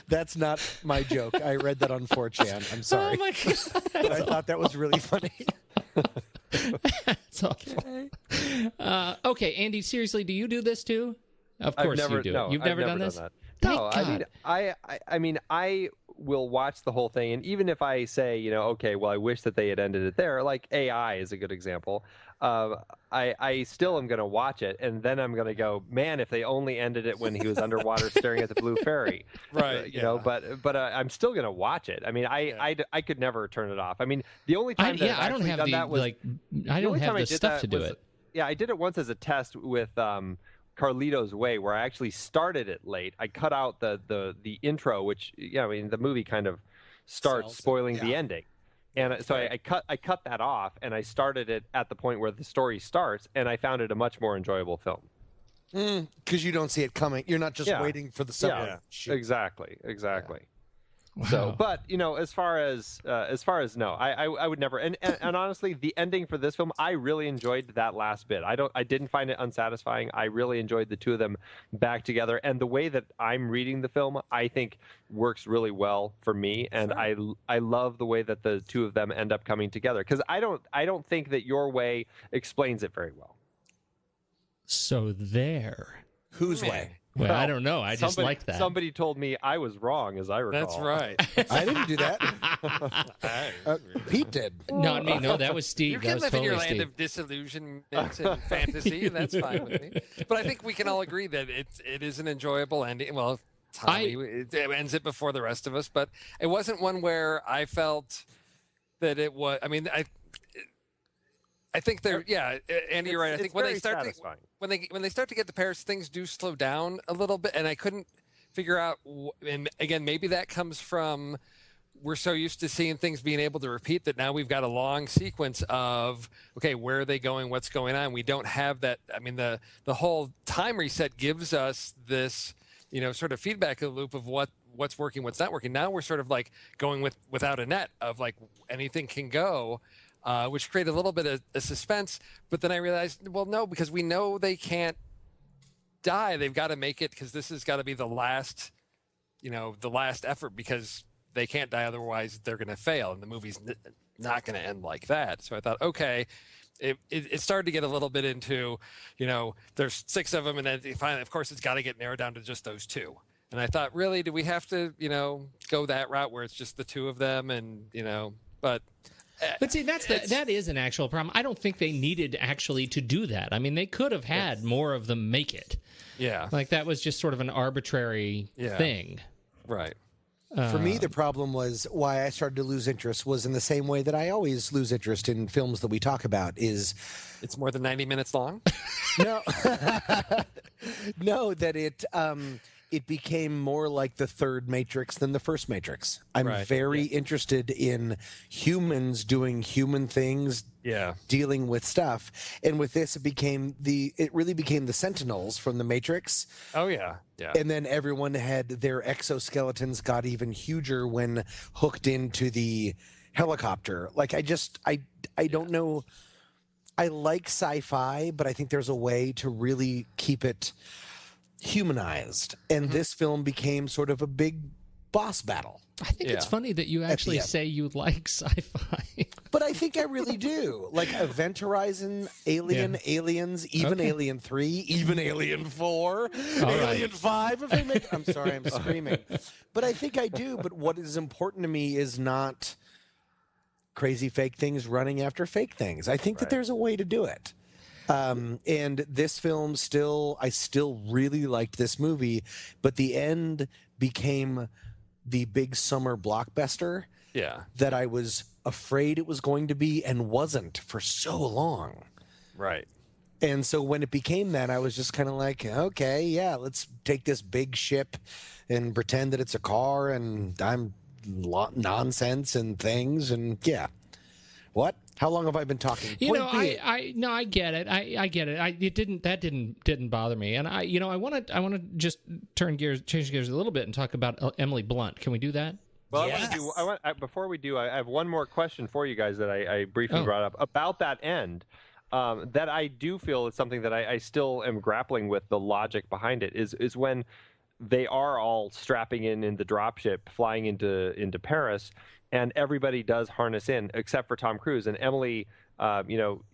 That's not my joke. I read that on 4chan. I'm sorry. Oh my God. But I thought that was really funny. That's awful. Okay, Andy, seriously, do you do this too? Of course you do. No, You've never done this? that. Thank No, God. I mean, I will watch the whole thing, and even if I say, okay, well, I wish that they had ended it there, like AI is a good example. I still am going to watch it, and then I'm going to go, man, if they only ended it when he was underwater staring at the blue fairy, Right? But I'm still going to watch it. I mean, I could never turn it off. I mean, the only time I don't have the stuff to do it. Yeah, I did it once as a test with Carlito's Way, where I actually started it late. I cut out the intro, which the movie kind of starts spoiling the ending, and so I cut that off, and I started it at the point where the story starts, and I found it a much more enjoyable film. Because you don't see it coming. You're not just waiting for the submarine. Yeah, Shoot. exactly. Wow. So, but as far as no, I would never. And honestly, the ending for this film, I really enjoyed that last bit. I didn't find it unsatisfying. I really enjoyed the two of them back together, and the way that I'm reading the film, I think works really well for me. And I love the way that the two of them end up coming together, because I don't think that your way explains it very well. So there. Whose way? Well, I don't know. I just like that. Somebody told me I was wrong, as I recall. That's right. I didn't do that. Pete did. Not me. No, that was Steve. You that can was live in your totally land Steve. of disillusionment and fantasy, and that's fine with me. But I think we can all agree that it is an enjoyable ending. Well, Tommy it ends it before the rest of us, but it wasn't one where I felt that it was. I mean, I think they're Andy, you're right. I think when they start to get to Paris, things do slow down a little bit, and I couldn't figure out. And again, maybe that comes from we're so used to seeing things being able to repeat that now we've got a long sequence of where are they going, what's going on. We don't have that. I mean, the whole time reset gives us this sort of feedback loop of what's working, what's not working. Now we're sort of like going without a net of like anything can go. Which created a little bit of a suspense. But then I realized, well, no, because we know they can't die. They've got to make it, because this has got to be the last effort, because they can't die. Otherwise, they're going to fail. And the movie's not going to end like that. So I thought, okay, it started to get a little bit into, there's 6 of them. And then finally, of course, it's got to get narrowed down to just those 2. And I thought, really, do we have to, go that route where it's just the 2 of them? And, but see, that is an actual problem. I don't think they needed actually to do that. I mean, they could have had more of them make it. Yeah. Like, that was just sort of an arbitrary thing. Right. For me, the problem was why I started to lose interest was in the same way that I always lose interest in films that we talk about is... It's more than 90 minutes long? No. No, that it became more like the third Matrix than the first Matrix. I'm very interested in humans doing human things, dealing with stuff. And with this, it really became the Sentinels from the Matrix. Oh, yeah. Yeah. And then everyone had their exoskeletons got even huger when hooked into the helicopter. Like, I don't know. I like sci-fi, but I think there's a way to really keep it humanized, and this film became sort of a big boss battle. I think it's funny that you actually say you like sci-fi. But I think I really do. Like Event Horizon, Alien, Aliens, even Alien 3, even Alien 4, Alien 5. If they make, I'm sorry, I'm screaming. But I think I do. But what is important to me is not crazy fake things running after fake things. I think that there's a way to do it. And this film I still really liked this movie, but the end became the big summer blockbuster that I was afraid it was going to be and wasn't for so long. Right. And so when it became that, I was just kind of like, okay, yeah, let's take this big ship and pretend that it's a car and I'm nonsense and things. And yeah. What? How long have I been talking? I get it. I get it. That didn't bother me. And I want to just change gears a little bit and talk about Emily Blunt. Can we do that? Well, Yes. before we do, I have one more question for you guys that I briefly brought up about that end. That I do feel is something that I still am grappling with the logic behind it is when they are all strapping in the dropship, flying into Paris, and everybody does harness in except for Tom Cruise and Emily.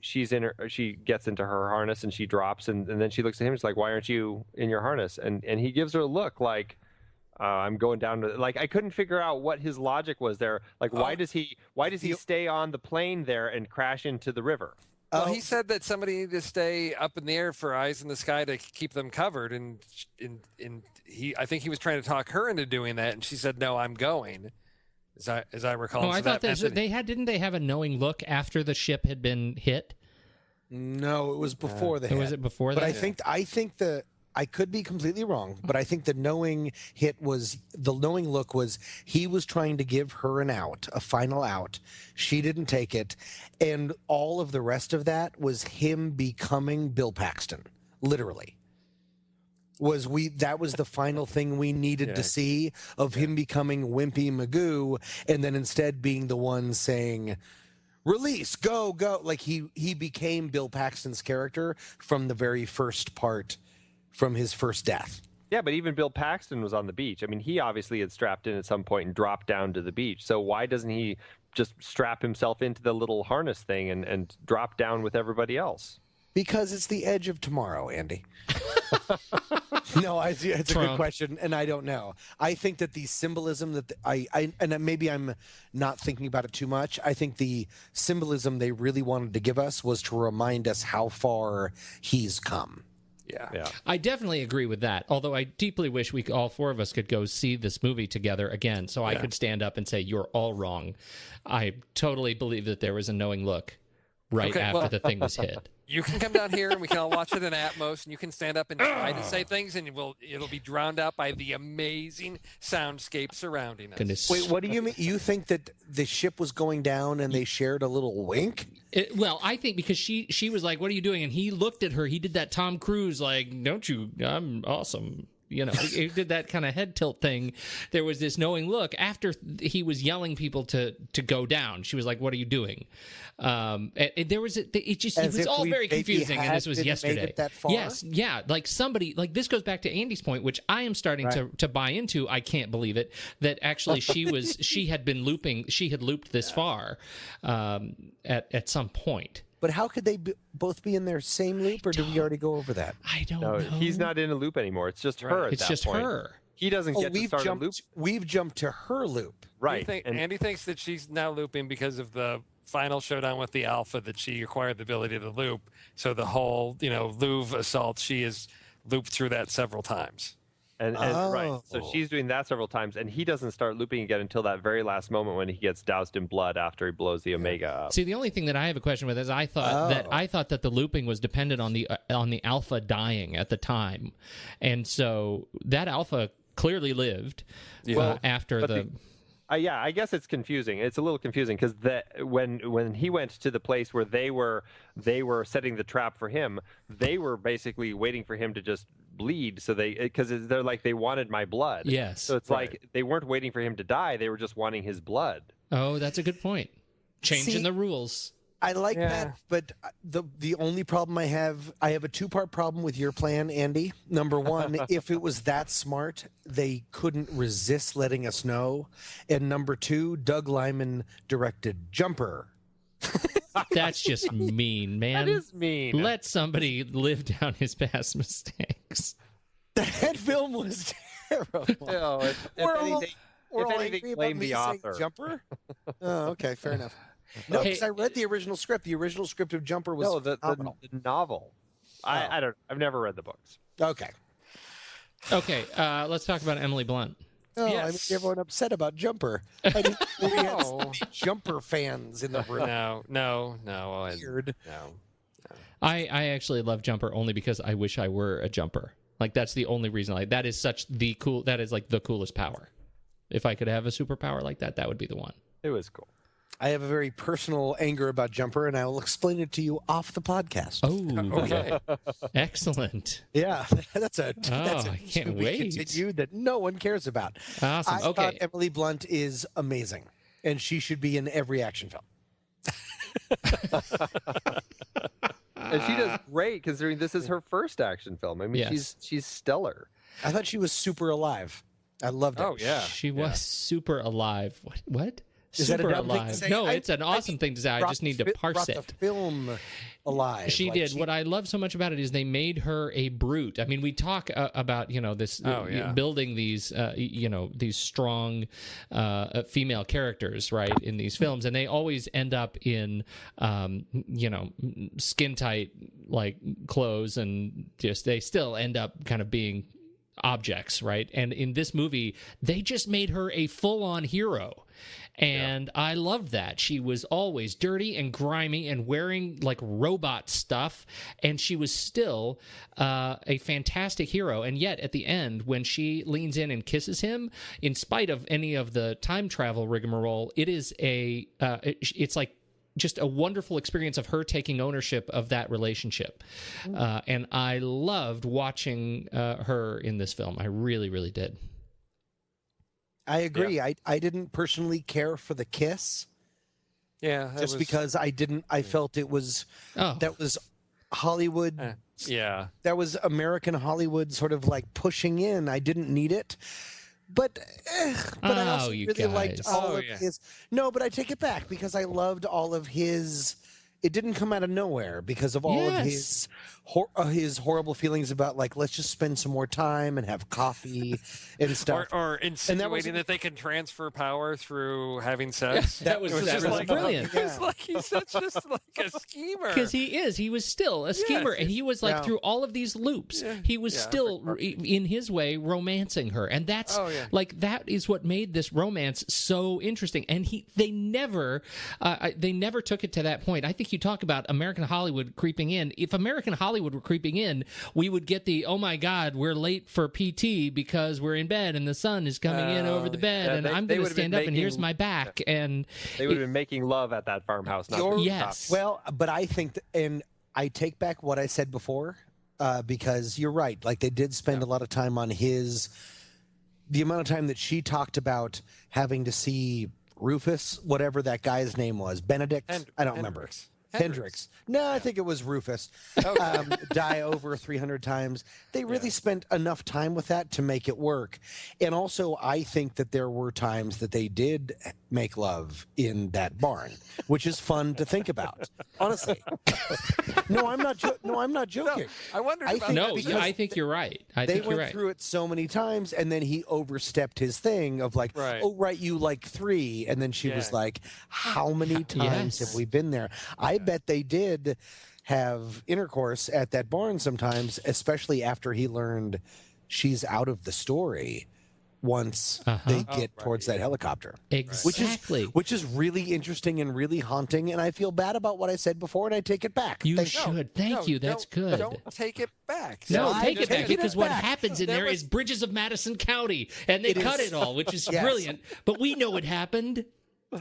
She gets into her harness and she drops, and then she looks at him. She's like, "Why aren't you in your harness?" And he gives her a look like, I'm going down to, like, I couldn't figure out what his logic was there. Like, why does he stay on the plane there and crash into the river? Well, he said that somebody needed to stay up in the air for eyes in the sky to keep them covered, and I think he was trying to talk her into doing that, and she said, "No, I'm going." As I recall. Oh, I thought didn't they have a knowing look after the ship had been hit? No, it was before the hit. Was it before that? But I think I could be completely wrong, but I think the knowing look was he was trying to give her an out, a final out. She didn't take it. And all of the rest of that was him becoming Bill Paxton, literally. That was the final thing we needed to see of him becoming Wimpy Magoo, and then instead being the one saying, "Release, go." Like he became Bill Paxton's character from the very first part, from his first death. Yeah, but even Bill Paxton was on the beach. I mean, he obviously had strapped in at some point and dropped down to the beach. So why doesn't he just strap himself into the little harness thing and drop down with everybody else? Because it's the edge of tomorrow, Andy. No, it's a good question, and I don't know. I think that the symbolism that and maybe I'm not thinking about it too much. I think the symbolism they really wanted to give us was to remind us how far he's come. Yeah. I definitely agree with that. Although I deeply wish all four of us could go see this movie together again, so I could stand up and say you're all wrong. I totally believe that there was a knowing look after the thing was hit. You can come down here and we can all watch it in Atmos, and you can stand up and try to say things, and it'll be drowned out by the amazing soundscape surrounding us. Goodness. Wait, what do you mean? You think that the ship was going down and they shared a little wink? Well, I think because she was like, "What are you doing?" and he looked at her. He did that Tom Cruise, like, "Don't you? I'm awesome." You know, he did that kind of head tilt thing. There was this knowing look after he was yelling people to go down. She was like, "What are you doing?" And there was it was all very confusing. And this was yesterday. Yes, yeah. Like somebody, like this goes back to Andy's point, which I am starting to buy into. I can't believe it that actually she had looped this far at some point. But how could they both be in their same loop, or did we already go over that? I don't know. He's not in a loop anymore. It's just her at that point. It's just her. He doesn't get to start a loop. We've jumped to her loop. Right. Andy thinks that she's now looping because of the final showdown with the Alpha, that she acquired the ability to loop. So the whole, Louvre assault, she has looped through that several times. And right, so she's doing that several times, and he doesn't start looping again until that very last moment when he gets doused in blood after he blows the Omega up. See, the only thing that I have a question with is I thought that the looping was dependent on the Alpha dying at the time, and so that Alpha clearly lived after the. I guess it's confusing. It's a little confusing because when he went to the place where they were setting the trap for him, they were basically waiting for him to just bleed. So because they're like, they wanted my blood. Yes. So it's like they weren't waiting for him to die. They were just wanting his blood. Oh, that's a good point. Changing the rules. I like that, but the only problem I have a two-part problem with your plan, Andy. Number one, if it was that smart, they couldn't resist letting us know. And number two, Doug Liman directed Jumper. That's just mean, man. That is mean. Let somebody live down his past mistakes. That film was terrible. If anything, blame the author. Jumper? Oh, okay, fair enough. No, because I read the original script. The original script of Jumper was the novel. I don't. I've never read the books. Okay. Let's talk about Emily Blunt. Oh, yes. I made everyone upset about Jumper. I didn't know we had so many Jumper fans in the room. No. Weird. No. I actually love Jumper only because I wish I were a jumper. Like, that's the only reason. Like, that is the coolest power. If I could have a superpower like that, that would be the one. It was cool. I have a very personal anger about Jumper, and I will explain it to you off the podcast. Oh, Okay. Excellent. Yeah, that's a I can't wait. continue that no one cares about. Awesome. I thought Okay. Emily Blunt is amazing, and she should be in every action film. And she does great considering this is her first action film. I mean, Yes. she's stellar. I thought she was super alive. I loved it. Oh yeah. She was super alive. What? Is that a Super dumb thing to alive. say? No, I- it's an awesome thing to say. I just need to parse brought it. the film alive. She Like, did. What I love so much about it is they made her a brute. I mean, we talk about this building these these strong female characters, right, in these films, and they always end up in skin tight like clothes, and just they still end up kind of being objects, right? And in this movie, they just made her a full-on hero. And I loved that. She was always dirty and grimy and wearing like robot stuff, and she was still a fantastic hero. And yet at the end, when she leans in and kisses him, in spite of any of the time travel rigmarole, it is it's like just a wonderful experience of her taking ownership of that relationship. And I loved watching her in this film. I really, really did. I agree. I didn't personally care for the kiss, Yeah. just because I felt it was that was Hollywood. Yeah. That was American Hollywood sort of like pushing in. I didn't need it. But I also you really liked guys. all of his. No, but I take it back because I loved all of his. It didn't come out of nowhere because of all of his horrible feelings about like, let's just spend some more time and have coffee and stuff. Or insinuating that they can transfer power through having sex. That was brilliant. It's like he's just like a schemer. Because he was still a schemer, and he was like through all of these loops, he was still in his way romancing her, and that's like that is what made this romance so interesting. And they never took it to that point. I think you talk about American Hollywood creeping in. If American Hollywood were creeping in, we would get the oh my God, we're late for PT because we're in bed and the sun is coming in over the bed, and I'm going to stand up and here's my back, and they would have been making love at that farmhouse. Yes. Well, but I think, and I take back what I said before, because you're right. Like they did spend a lot of time on the amount of time that she talked about having to see Rufus, whatever that guy's name was, Benedict. I don't remember. Hendrix. No, I think it was Rufus. Die over 300 times. They really spent enough time with that to make it work. And also, I think that there were times that they did make love in that barn, which is fun to think about. Honestly. No, I'm not joking. No, I wondered about that. I think you're right. They went through it so many times, and then he overstepped his thing of like, oh, right, you like 3. And then she was like, how many times have we been there? I bet they did have intercourse at that barn sometimes, especially after he learned she's out of the story once they get towards that helicopter. Exactly. Which is really interesting and really haunting, and I feel bad about what I said before, and I take it back. You should. Thank you. That's good. Don't take it back. No, take it back, because what happens in there is Bridges of Madison County, and they cut it all, which is brilliant, but we know it happened.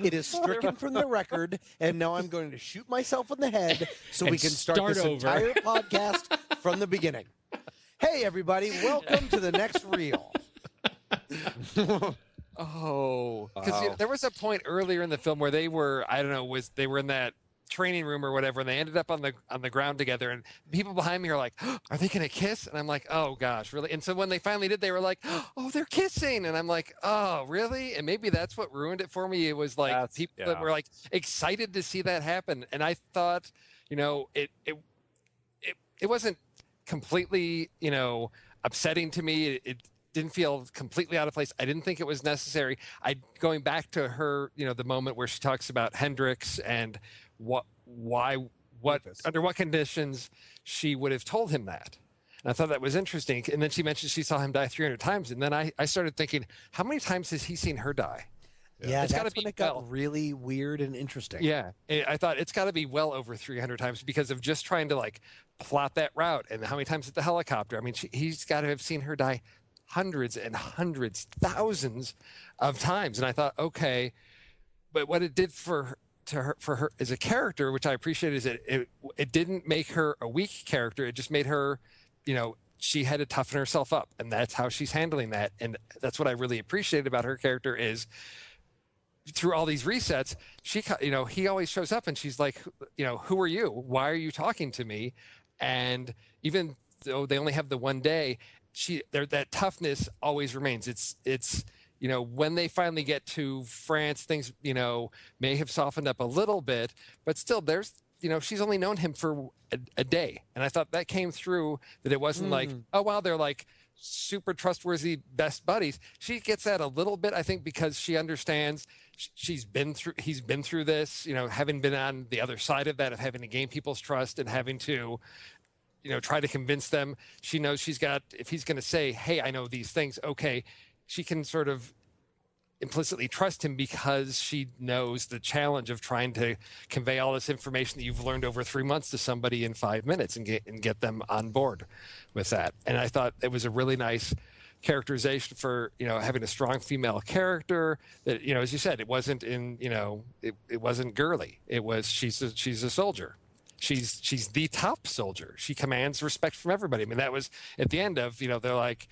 It is stricken from the record, and now I'm going to shoot myself in the head so we can start this entire podcast from the beginning. Hey, everybody, welcome to the next reel. Because there was a point earlier in the film where they were, they were in that training room or whatever, and they ended up on the ground together, and people behind me are like, are they gonna kiss? And I'm like, oh gosh, really? And so when they finally did, they were like, oh, they're kissing, and I'm like, oh, really? And maybe that's what ruined it for me. It was like people that were like excited to see that happen, and I thought, it wasn't completely upsetting to me. It didn't feel completely out of place. I didn't think it was necessary. Going back to her, the moment where she talks about Hendrix and under what conditions she would have told him that. And I thought that was interesting. And then she mentioned she saw him die 300 times. And then I started thinking, how many times has he seen her die? Yeah, It's gotta that's when be it got well. really weird and interesting. Yeah, I thought it's got to be well over 300 times because of just trying to like plot that route and how many times at the helicopter. I mean, he's got to have seen her die hundreds and hundreds, thousands of times. And I thought, okay, but what it did for her as a character, which I appreciate, is it didn't make her a weak character. It just made her, she had to toughen herself up, and that's how she's handling that. And that's what I really appreciated about her character is, through all these resets, he always shows up and she's like, who are you? Why are you talking to me? And even though they only have the one day, that toughness always remains. It's when they finally get to France, things, may have softened up a little bit, but still she's only known him for a day. And I thought that came through, that it wasn't like, oh, wow, they're like super trustworthy best buddies. She gets that a little bit, I think, because she understands he's been through this, having been on the other side of that, of having to gain people's trust and having to, try to convince them. She knows if he's going to say, hey, I know these things, okay, she can sort of implicitly trust him because she knows the challenge of trying to convey all this information that you've learned over 3 months to somebody in 5 minutes and get them on board with that. And I thought it was a really nice characterization for, having a strong female character that, as you said, it wasn't it wasn't girly. It was, she's a soldier. She's the top soldier. She commands respect from everybody. I mean, that was at the end of, they're like,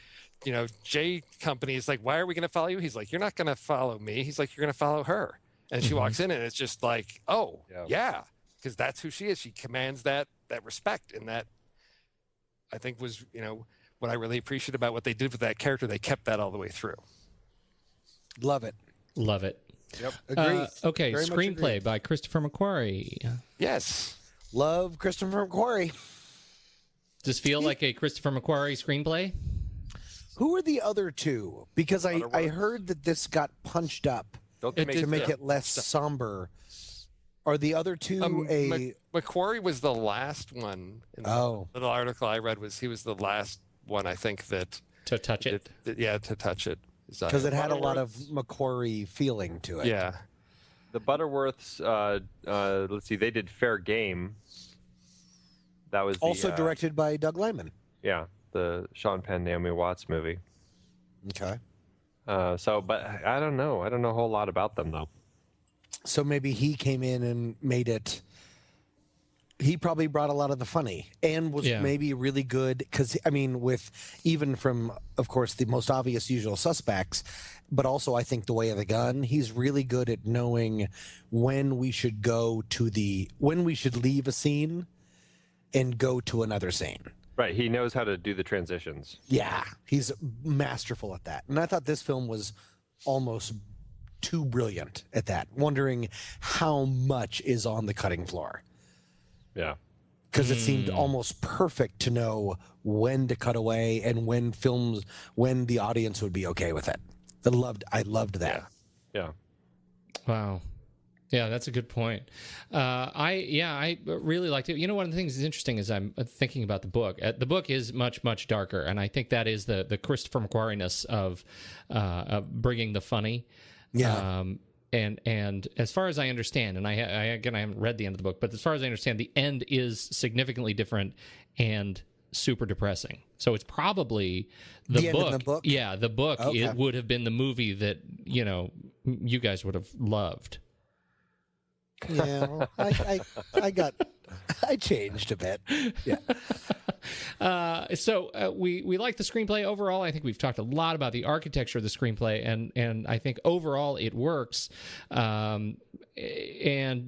J Company is like, why are we going to follow you? He's like, you're not going to follow me. He's like, you're going to follow her. And she walks in and it's just like, oh, yeah, because that's who she is. She commands that respect. And that, I think, was, what I really appreciate about what they did with that character. They kept that all the way through. Love it. Love it. Yep. Agree. Okay, Very much screenplay agree. by Christopher McQuarrie. Yes. Love Christopher McQuarrie. Does this feel like a Christopher McQuarrie screenplay? Who are the other two? Because I heard that this got punched up to make it less somber. Are the other two McQuarrie was the last one. In the little article I read he was the last one, I think, that to touch it. To touch it. Because it had a lot of McQuarrie feeling to it. Yeah. The Butterworths, let's see, they did Fair Game. That was also directed by Doug Liman. Yeah, the Sean Penn, Naomi Watts movie. Okay. But I don't know. I don't know a whole lot about them, though. So maybe he came in and made it. He probably brought a lot of the funny and was maybe really good because, I mean, with even from, of course, the most obvious Usual Suspects, but also I think The Way of the Gun, he's really good at knowing when we should when we should leave a scene and go to another scene. Right. He knows how to do the transitions. Yeah, he's masterful at that. And I thought this film was almost too brilliant at that, wondering how much is on the cutting floor. Yeah. Because it seemed almost perfect to know when to cut away and when the audience would be okay with it. I loved that. Yeah. Wow. Yeah, that's a good point. I really liked it. One of the things that's interesting is I'm thinking about the book. The book is much, much darker, and I think that is the Christopher McQuarrie-ness of bringing the funny. Yeah. And as far as I understand, and I haven't read the end of the book, but as far as I understand, the end is significantly different and super depressing. So it's probably the book. Yeah, the book. Okay. It would have been the movie that you guys would have loved. Yeah, well, I changed a bit. Yeah. So we like the screenplay overall. I think we've talked a lot about the architecture of the screenplay, and I think overall it works. And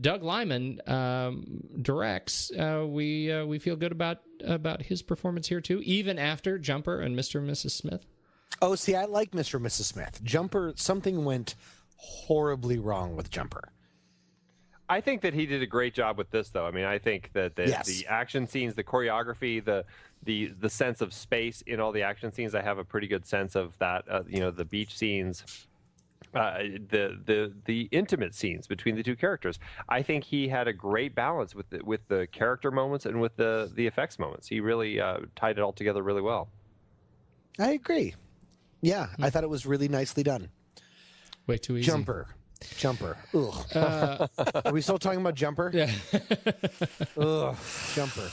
Doug Liman directs. We feel good about his performance here too, even after Jumper and Mr. and Mrs. Smith. Oh, see, I like Mr. and Mrs. Smith. Jumper, something went horribly wrong with Jumper. I think that he did a great job with this, though. I mean, I think that the action scenes, the choreography, the sense of space in all the action scenes, I have a pretty good sense of that. The beach scenes, the intimate scenes between the two characters. I think he had a great balance with the character moments and with the effects moments. He really tied it all together really well. I agree. Yeah, I thought it was really nicely done. Way too easy. Jumper. Jumper. Ugh. Are we still talking about Jumper? Yeah. Ugh. Jumper.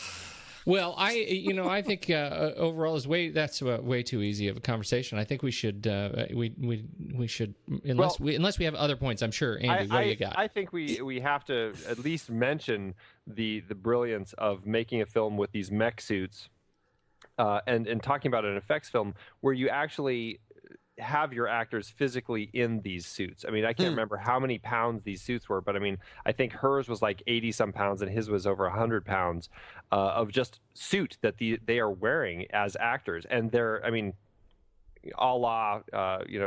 Well, I think overall that's way too easy of a conversation. I think we should we should unless we have other points. I'm sure, Andy, what do you got? I think we have to at least mention the brilliance of making a film with these mech suits, and talking about an effects film where you actually have your actors physically in these suits. I mean, I can't remember how many pounds these suits were, but I mean, I think hers was like 80 some pounds and his was over 100 pounds of just suit that they are wearing as actors. And they're, I mean, a la,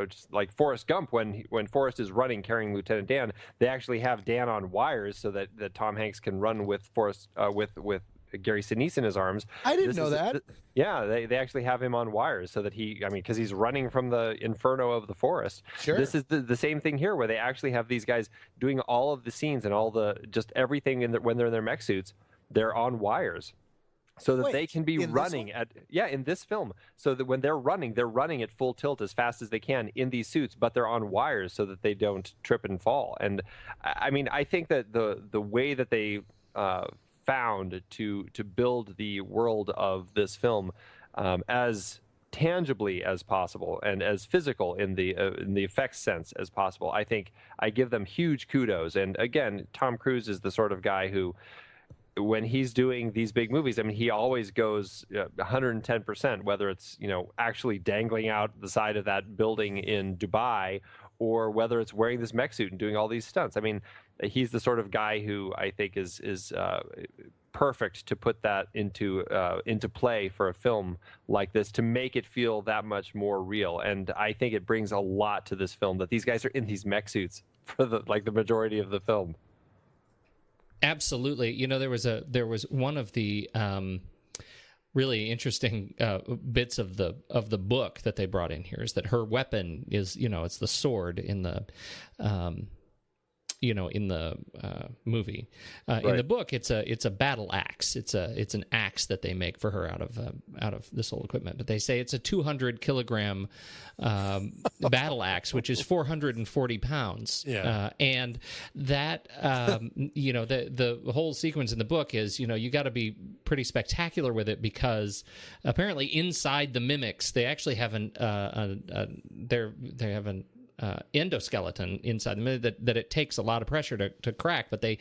just like Forrest Gump, when Forrest is running carrying Lieutenant Dan, they actually have Dan on wires so that Tom Hanks can run with Forrest, with Gary Sinise in his arms. I didn't know that. Yeah, they actually have him on wires so that because he's running from the inferno of the forest. Sure. This is the same thing here, where they actually have these guys doing all of the scenes and all the just everything when they're in their mech suits. They're on wires, so that they can be running in this film. So that when they're running at full tilt as fast as they can in these suits, but they're on wires so that they don't trip and fall. And I mean, I think that the way that they found to build the world of this film as tangibly as possible and as physical in the effects sense as possible. I think I give them huge kudos. And again, Tom Cruise is the sort of guy who, when he's doing these big movies, I mean, he always goes 110%, whether it's, actually dangling out the side of that building in Dubai, or whether it's wearing this mech suit and doing all these stunts. I mean, he's the sort of guy who I think is perfect to put that into play for a film like this, to make it feel that much more real. And I think it brings a lot to this film that these guys are in these mech suits for the majority of the film. Absolutely. There was one of the really interesting bits of the book that they brought in here is that her weapon is, it's the sword in the in the movie. Right. In the book, it's a battle axe. It's an axe that they make for her out of this whole equipment. But they say it's a 200 kilogram battle axe, which is 440 pounds. Yeah. And that the whole sequence in the book is you got to be pretty spectacular with it, because apparently inside the mimics they actually have they have an endoskeleton inside them that it takes a lot of pressure to crack, but they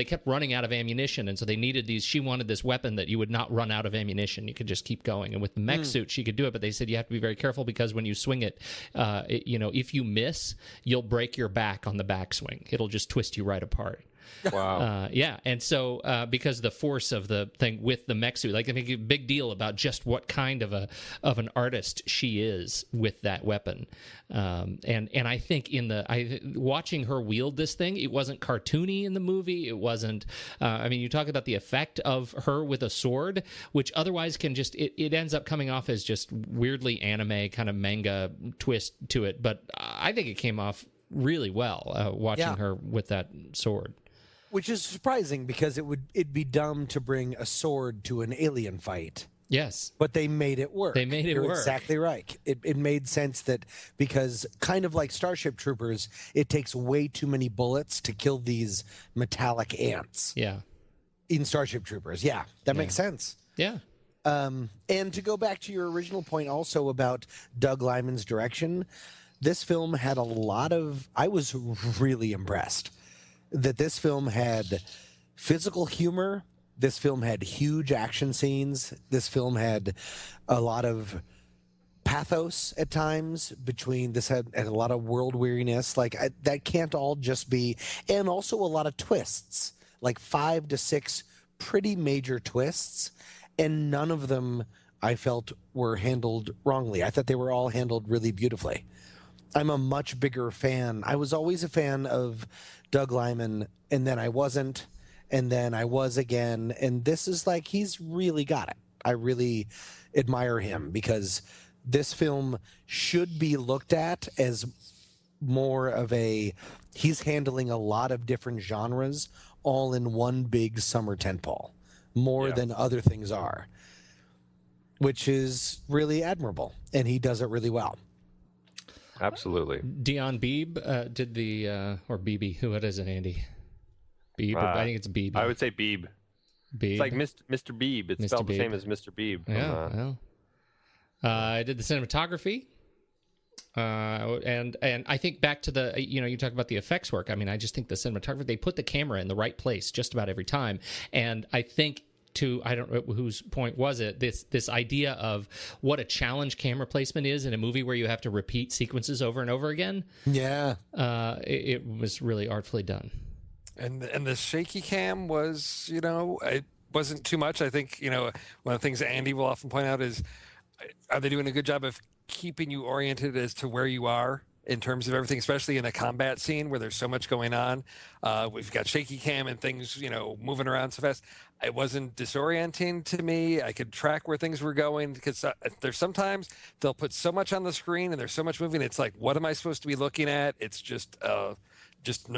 kept running out of ammunition, and so they needed she wanted this weapon that you would not run out of ammunition. You could just keep going, and with the mech suit she could do it, but they said you have to be very careful, because when you swing it, if you miss, you'll break your back on the backswing. It'll just twist you right apart. Wow. And so because the force of the thing with the mech suit, like they make a big deal about just what kind of an artist she is with that weapon. And I think watching her wield this thing, it wasn't cartoony in the movie. It wasn't. You talk about the effect of her with a sword, which otherwise can just it ends up coming off as just weirdly anime kind of manga twist to it. But I think it came off really well watching her with that sword. Which is surprising, because it'd be dumb to bring a sword to an alien fight. Yes. But they made it work. You're exactly right. It made sense that, because kind of like Starship Troopers, it takes way too many bullets to kill these metallic ants. Yeah. In Starship Troopers. Yeah, that makes sense. Yeah. And to go back to your original point also about Doug Liman's direction, this film had I was really impressed that this film had physical humor. This film had huge action scenes. This film had a lot of pathos at times between this had a lot of world weariness. That can't all just be, and also a lot of twists, like 5 to 6 pretty major twists, and none of them I felt were handled wrongly. I thought they were all handled really beautifully. I'm a much bigger fan. I was always a fan of Doug Liman, and then I wasn't, and then I was again. And this is he's really got it. I really admire him, because this film should be looked at as more of he's handling a lot of different genres all in one big summer tentpole, more than other things are, which is really admirable. And he does it really well. Absolutely. Dion Beebe did the or Beebe. What is it, Andy? Beebe. I think it's Beebe. I would say Beebe. Beebe. It's like Mr. Beebe. It's Mr. spelled Beebe. the same as Mr. Beebe. Yeah. Well. I did the cinematography. And I think back to the, you talk about the effects work. I mean, I just think the cinematography, they put the camera in the right place just about every time. And I think I don't know whose point was it, this idea of what a challenge camera placement is in a movie where you have to repeat sequences over and over again. Yeah. It was really artfully done. And the shaky cam was, it wasn't too much. I think, one of the things that Andy will often point out is, are they doing a good job of keeping you oriented as to where you are in terms of everything, especially in a combat scene where there's so much going on. We've got shaky cam and things, moving around so fast. It wasn't disorienting to me. I could track where things were going because there's sometimes they'll put so much on the screen and there's so much moving. It's like, what am I supposed to be looking at? It's just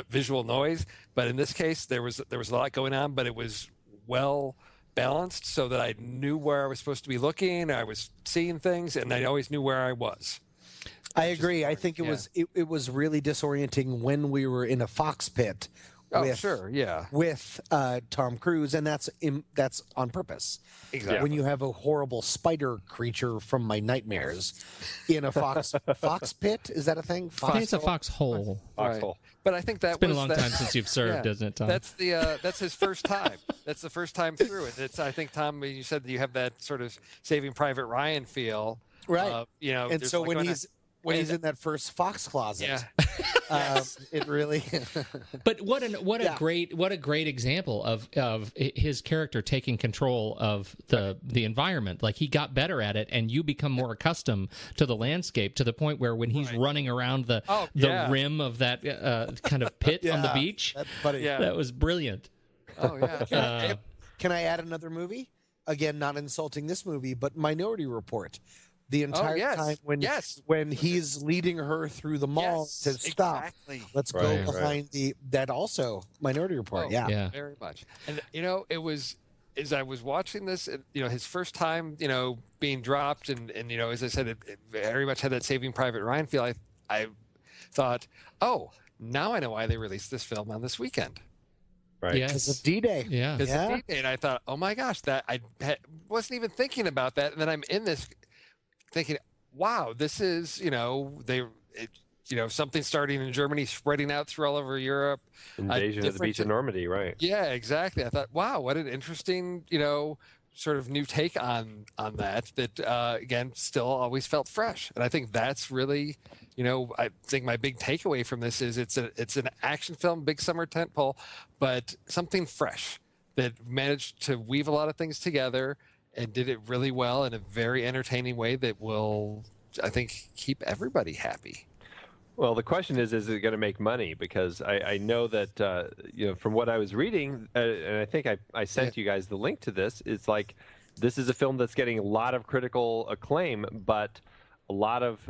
visual noise. But in this case, there was a lot going on, but it was well balanced so that I knew where I was supposed to be looking. I was seeing things, and I always knew where I was. I agree. I think it was really disorienting when we were in a fox pit. With Tom Cruise, and that's on purpose. Exactly. When you have a horrible spider creature from my nightmares in a fox pit, is that a thing? I think it's a foxhole. Foxhole. But I think it's been a long time since you've served, isn't it, Tom? That's his first time. That's the first time through it. I think, Tom, you said that you have that sort of Saving Private Ryan feel, right? And so when he's in that first fox closet, it really. But what a great example of his character taking control of the environment. Like, he got better at it, and you become more accustomed to the landscape to the point where when he's running around the rim of that kind of pit on the beach, that was brilliant. Oh yeah. Can I add another movie? Again, not insulting this movie, but Minority Report. The entire time when he's leading her through the mall to stop. Exactly. Let's go behind that also Minority Report. Very much. And it was as I was watching this, his first time, being dropped, and as I said, it very much had that Saving Private Ryan feel. I thought, oh, now I know why they released this film on this weekend. Right. Because of D-Day. Yeah. Because of D-Day, and I thought, oh my gosh, that I wasn't even thinking about that, and then I'm in this. Thinking, wow, this is, something starting in Germany, spreading out through all over Europe. Invasion of the beach of Normandy, right? Yeah, exactly. I thought, wow, what an interesting, sort of new take on that. Again, still always felt fresh, and I think that's really, I think my big takeaway from this is it's an action film, big summer tentpole, but something fresh that managed to weave a lot of things together. And did it really well in a very entertaining way that will, I think, keep everybody happy. Well, the question is it going to make money? Because I know that, from what I was reading, and I think I sent you guys the link to this, it's like this is a film that's getting a lot of critical acclaim, but a lot of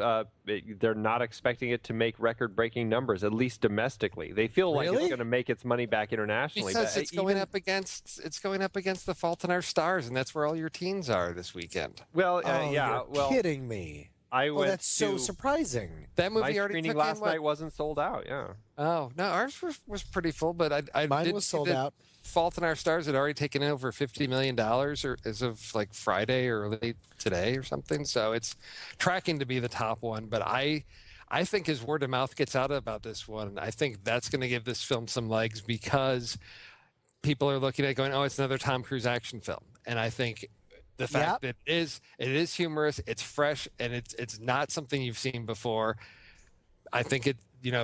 they're not expecting it to make record-breaking numbers, at least domestically. They feel like it's going to make its money back internationally. Because it's going up against The Fault in Our Stars, and that's where all your teens are this weekend. Well, you're kidding me. That's so surprising. That movie my already screening last night wasn't sold out. Yeah. Oh no, ours was pretty full, but mine was sold out. Fault in Our Stars had already taken in over $50 million as of like Friday or late today or something. So it's tracking to be the top one. But I think as word of mouth gets out about this one, I think that's going to give this film some legs because people are looking at it going, oh, it's another Tom Cruise action film. And I think the fact that it is humorous, it's fresh, and it's not something you've seen before. I think it.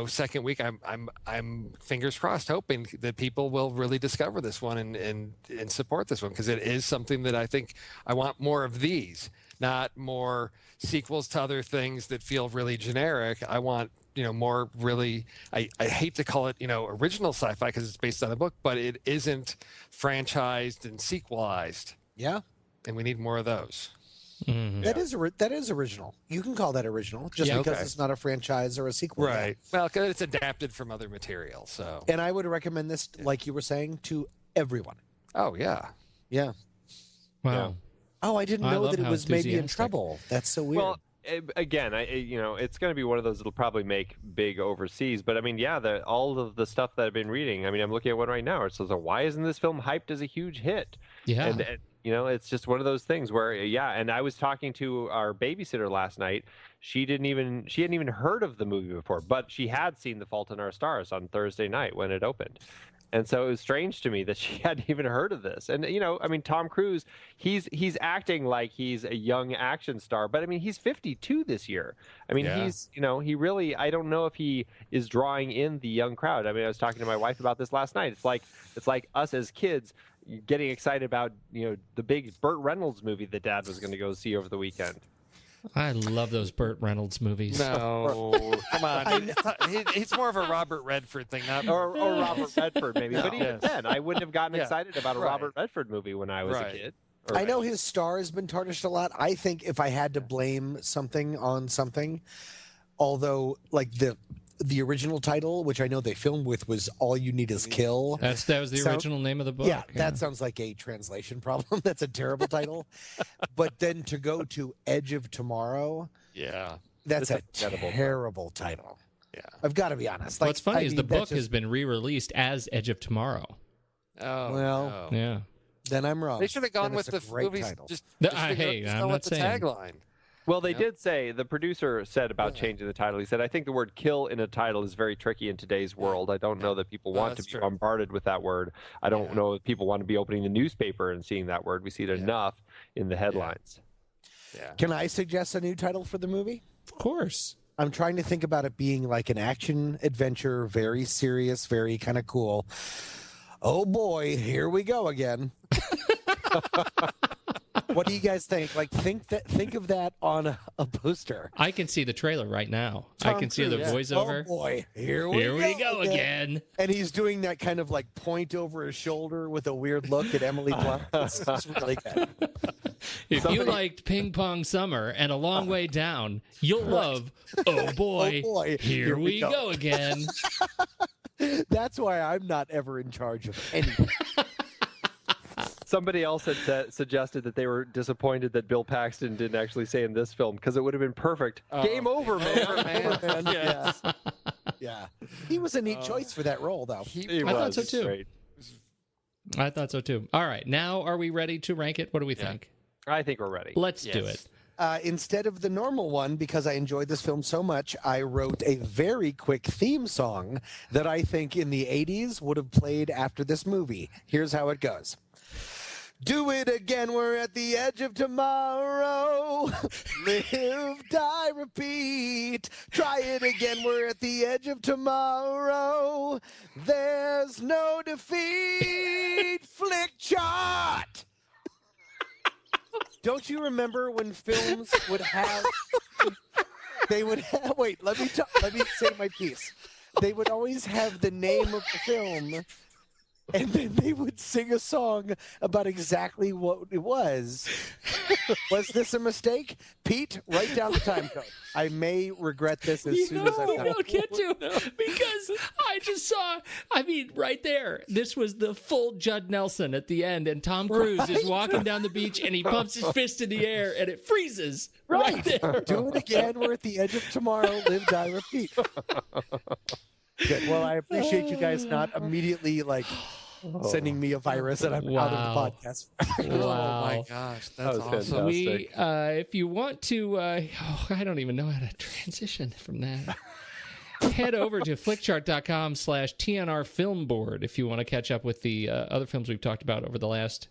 Second week, I'm fingers crossed, hoping that people will really discover this one and support this one because it is something that I think I want more of these, not more sequels to other things that feel really generic. I want more really. I hate to call it original sci-fi because it's based on a book, but it isn't franchised and sequelized. Yeah, and we need more of those. Mm-hmm. That is original. You can call that original just because it's not a franchise or a sequel. Right. Well, because it's adapted from other material. So. And I would recommend this, like you were saying, to everyone. Oh yeah. Yeah. Wow. Yeah. Oh, I didn't know that it was maybe in trouble. That's so weird. Well, again, it's going to be one of those that'll probably make big overseas. But I mean, yeah, all of the stuff that I've been reading. I mean, I'm looking at one right now. It says, "Why isn't this film hyped as a huge hit?" Yeah. And it's just one of those things where, yeah. And I was talking to our babysitter last night. She hadn't even heard of the movie before, but she had seen The Fault in Our Stars on Thursday night when it opened. And so it was strange to me that she hadn't even heard of this. And, I mean, Tom Cruise, he's acting like he's a young action star, but I mean, he's 52 this year. I mean, he's, he really, I don't know if he is drawing in the young crowd. I mean, I was talking to my wife about this last night. It's like us as kids getting excited about, the big Burt Reynolds movie that Dad was going to go see over the weekend. I love those Burt Reynolds movies. No, come on. It's more of a Robert Redford thing, not or Robert Redford, maybe. No. But even then, I wouldn't have gotten excited about a Robert Redford movie when I was a kid. I know his star has been tarnished a lot. I think if I had to blame something on something, although like the original title, which I know they filmed with, was "All You Need Is Kill." That was the original name of the book. Yeah, that sounds like a translation problem. That's a terrible title. But then to go to Edge of Tomorrow, that's a terrible title. Yeah, I've got to be honest. What's funny is the book has been re-released as Edge of Tomorrow. Oh, well, yeah. Then I'm wrong. They should have gone with the movies. Title. I'm not saying tagline. Well, they did say, the producer said about changing the title. He said, I think the word kill in a title is very tricky in today's world. I don't know that people want to be bombarded with that word. I don't know if people want to be opening the newspaper and seeing that word. We see it enough in the headlines. Yeah. Can I suggest a new title for the movie? Of course. I'm trying to think about it being like an action adventure, very serious, very kind of cool. Oh boy, here we go again. What do you guys think? Like, think of that on a poster. I can see the trailer right now. I can see the voiceover. Oh boy, here we go again. And he's doing that kind of like point over his shoulder with a weird look at Emily Blunt. It's really good. If you liked Ping Pong Summer and A Long Way Down, you'll love Oh boy, here we go again. That's why I'm not ever in charge of anything. Somebody else had suggested that they were disappointed that Bill Paxton didn't actually say in this film, because it would have been perfect. Game over, man. Yeah. He was a neat choice for that role, though. I thought so too. Great. I thought so too. All right, now are we ready to rank it? What do we think? I think we're ready. Let's do it. Instead of the normal one, because I enjoyed this film so much, I wrote a very quick theme song that I think in the 80s would have played after this movie. Here's how it goes. Do it again, we're at the edge of tomorrow. Live, die, repeat. Try it again, we're at the edge of tomorrow. There's no defeat. Flickchart. Don't you remember when films would have... Wait, let me say my piece. They would always have the name of the film, and then they would sing a song about exactly what it was. Was this a mistake? Pete, write down the time code. I may regret this as soon as I'm done. You don't get to, because I just saw, right there, this was the full Judd Nelson at the end, and Tom Cruise is walking down the beach, and he pumps his fist in the air, and it freezes right there. Do it again. We're at the edge of tomorrow. Live, die, repeat. Good. Well, I appreciate you guys not immediately sending me a virus and I'm out of the podcast. Oh my gosh, that's awesome. We, if you want to, I don't even know how to transition from that. Head over to flickchart.com/TNR Film Board if you want to catch up with the other films we've talked about over the last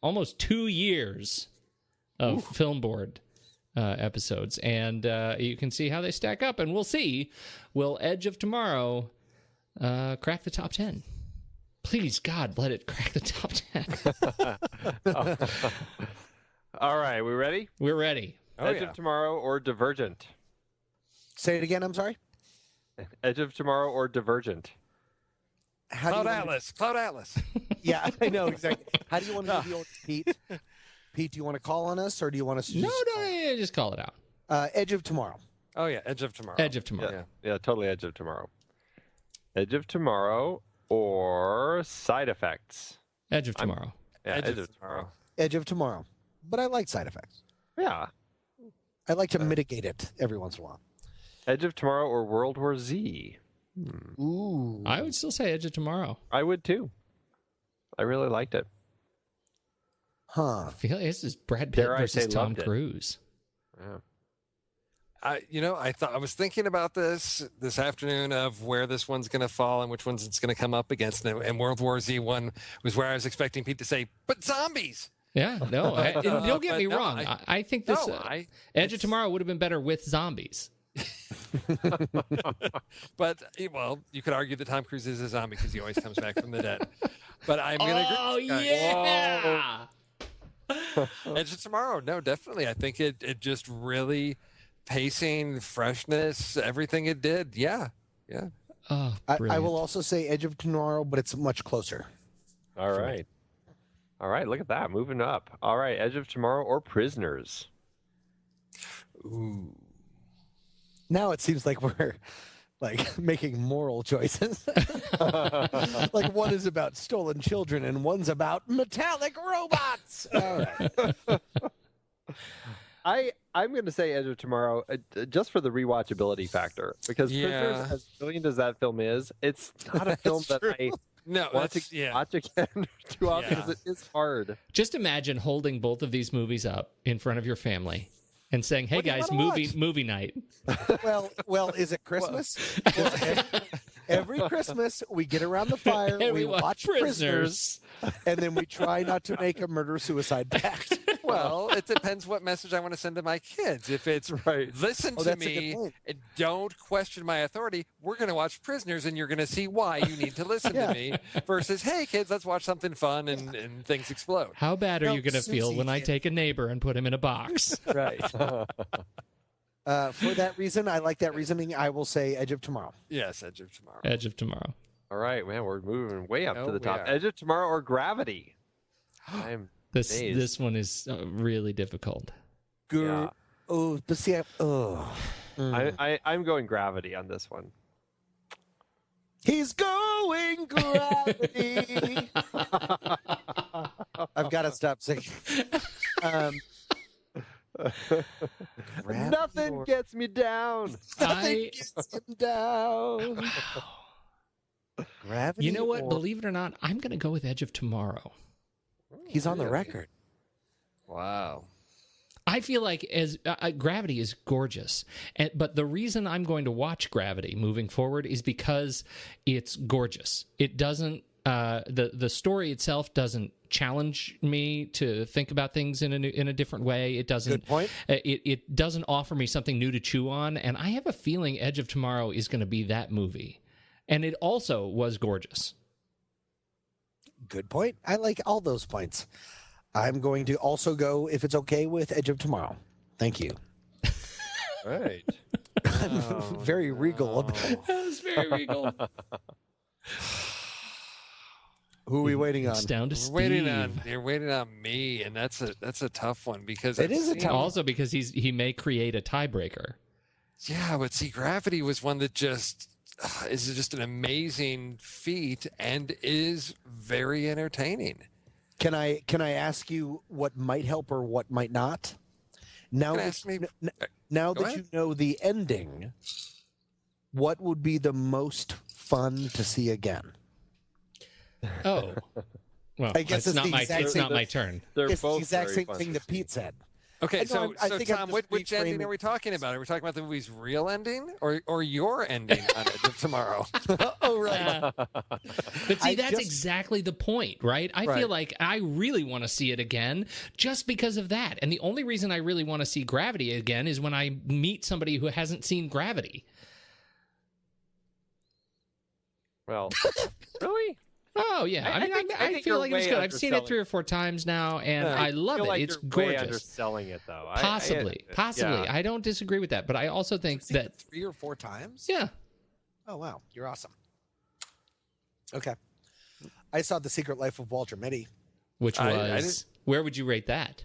almost 2 years of Film Board episodes, and you can see how they stack up, and we'll see, will Edge of Tomorrow crack the top 10? Please, God, let it crack the top 10. All right, we ready? We're ready. Edge of Tomorrow or Divergent? Say it again, I'm sorry. Edge of Tomorrow or Divergent? Cloud Atlas. Yeah, I know, exactly. How do you want to do the old Pete? Pete, do you want to call on us, or do you want us to just call it out? Edge of Tomorrow. Oh, yeah, Edge of Tomorrow. Edge of Tomorrow. Yeah, totally Edge of Tomorrow. Edge of Tomorrow or Side Effects? Edge of Tomorrow. Edge of Tomorrow. Edge of Tomorrow. But I like Side Effects. Yeah. I like to mitigate it every once in a while. Edge of Tomorrow or World War Z? Ooh. I would still say Edge of Tomorrow. I would too. I really liked it. Huh. I feel like this is Brad Pitt Dare I versus say Tom loved it. Cruise. Yeah. I was thinking about this afternoon of where this one's going to fall and which ones it's going to come up against. And World War Z one was where I was expecting Pete to say, "But zombies." Yeah, no, and don't get but me no, wrong. I think this Edge of it's- Tomorrow would have been better with zombies. But well, you could argue that Tom Cruise is a zombie because he always comes back from the dead. But I'm going to Oh agree. yeah! Edge of Tomorrow. No, definitely. I think it just really pacing, freshness, everything it did. Yeah. Oh, I brilliant. will also say Edge of Tomorrow, but it's much closer. All right. All right. Look at that. Moving up. All right. Edge of Tomorrow or Prisoners? Ooh. Now it seems like we're like making moral choices. Like one is about stolen children and one's about metallic robots. All right. I'm going to say Edge of Tomorrow just for the rewatchability factor because Prisoners, as brilliant as that film is, it's not a film that I No, want that's to watch again too often Yeah. because it is hard. Just imagine holding both of these movies up in front of your family and saying, "Hey What do you guys, wanna watch?" movie night." Well, is it Christmas? Every Christmas we get around the fire, And we watch Prisoners, and then we try not to make a murder-suicide pact. Well, it depends what message I want to send to my kids. If it's listen to that's a good me point. and don't question my authority, we're going to watch Prisoners and you're going to see why you need to listen to me versus, hey, kids, let's watch something fun and things explode. How bad are No, you going to feel Susie when I can't. take a neighbor and put him in a box? Right. For that reason, I like that reasoning. I will say Edge of Tomorrow. Yes, Edge of Tomorrow. Edge of Tomorrow. All right, man, we're moving way up Oh, to the we top. are. Edge of Tomorrow or Gravity? I'm amazed. This one is really difficult. Yeah. Oh, but see, I'm going Gravity on this one. he's going gravity. I've got to stop singing. Nothing gets me down. Nothing gets him down. Gravity. You know what? or- Believe it or not, I'm going to go with Edge of Tomorrow. He's on the record. Wow. I feel like as Gravity is gorgeous, but the reason I'm going to watch Gravity moving forward is because it's gorgeous. It doesn't the story itself doesn't challenge me to think about things in a different way. It doesn't. Good point. It doesn't offer me something new to chew on, and I have a feeling Edge of Tomorrow is going to be that movie, and it also was gorgeous. Good point. I like all those points. I'm going to also go, if it's okay, with Edge of Tomorrow. Thank you. Right. Very regal. That was very regal. Who are we waiting on? It's down to Steve. You're waiting on me, and that's a tough one because It is a tough one. Also, because he may create a tiebreaker. Yeah, but see, Gravity was one that just is just an amazing feat and is very entertaining. Can I ask you what might help or what might not? Now Can that, ask me- now Go that ahead. you know the ending, what would be the most fun to see again? Oh, well, I guess it's not the my exact it's same- not my turn. They're It's the both exact very same fun thing to that see. Pete said. Okay, I know, so I think I'm Tom, just which ending reframing- are we talking about? Are we talking about the movie's real ending or your ending on Edge of Tomorrow? Oh, right. But see, I that's just- exactly the point, right? I Right. feel like I really want to see it again just because of that. And the only reason I really want to see Gravity again is when I meet somebody who hasn't seen Gravity. Well, really? Oh, yeah. I mean, I think feel you're like it was way good. I've seen it underselling 3 or 4 times now, and I love feel it. like It's you're way gorgeous. underselling it, though. Possibly. Yeah. I don't disagree with that, but I also think Seen that, it 3 or 4 times? yeah. Oh, wow. You're awesome. Okay. I saw The Secret Life of Walter Mitty. Which I was, where would you rate that?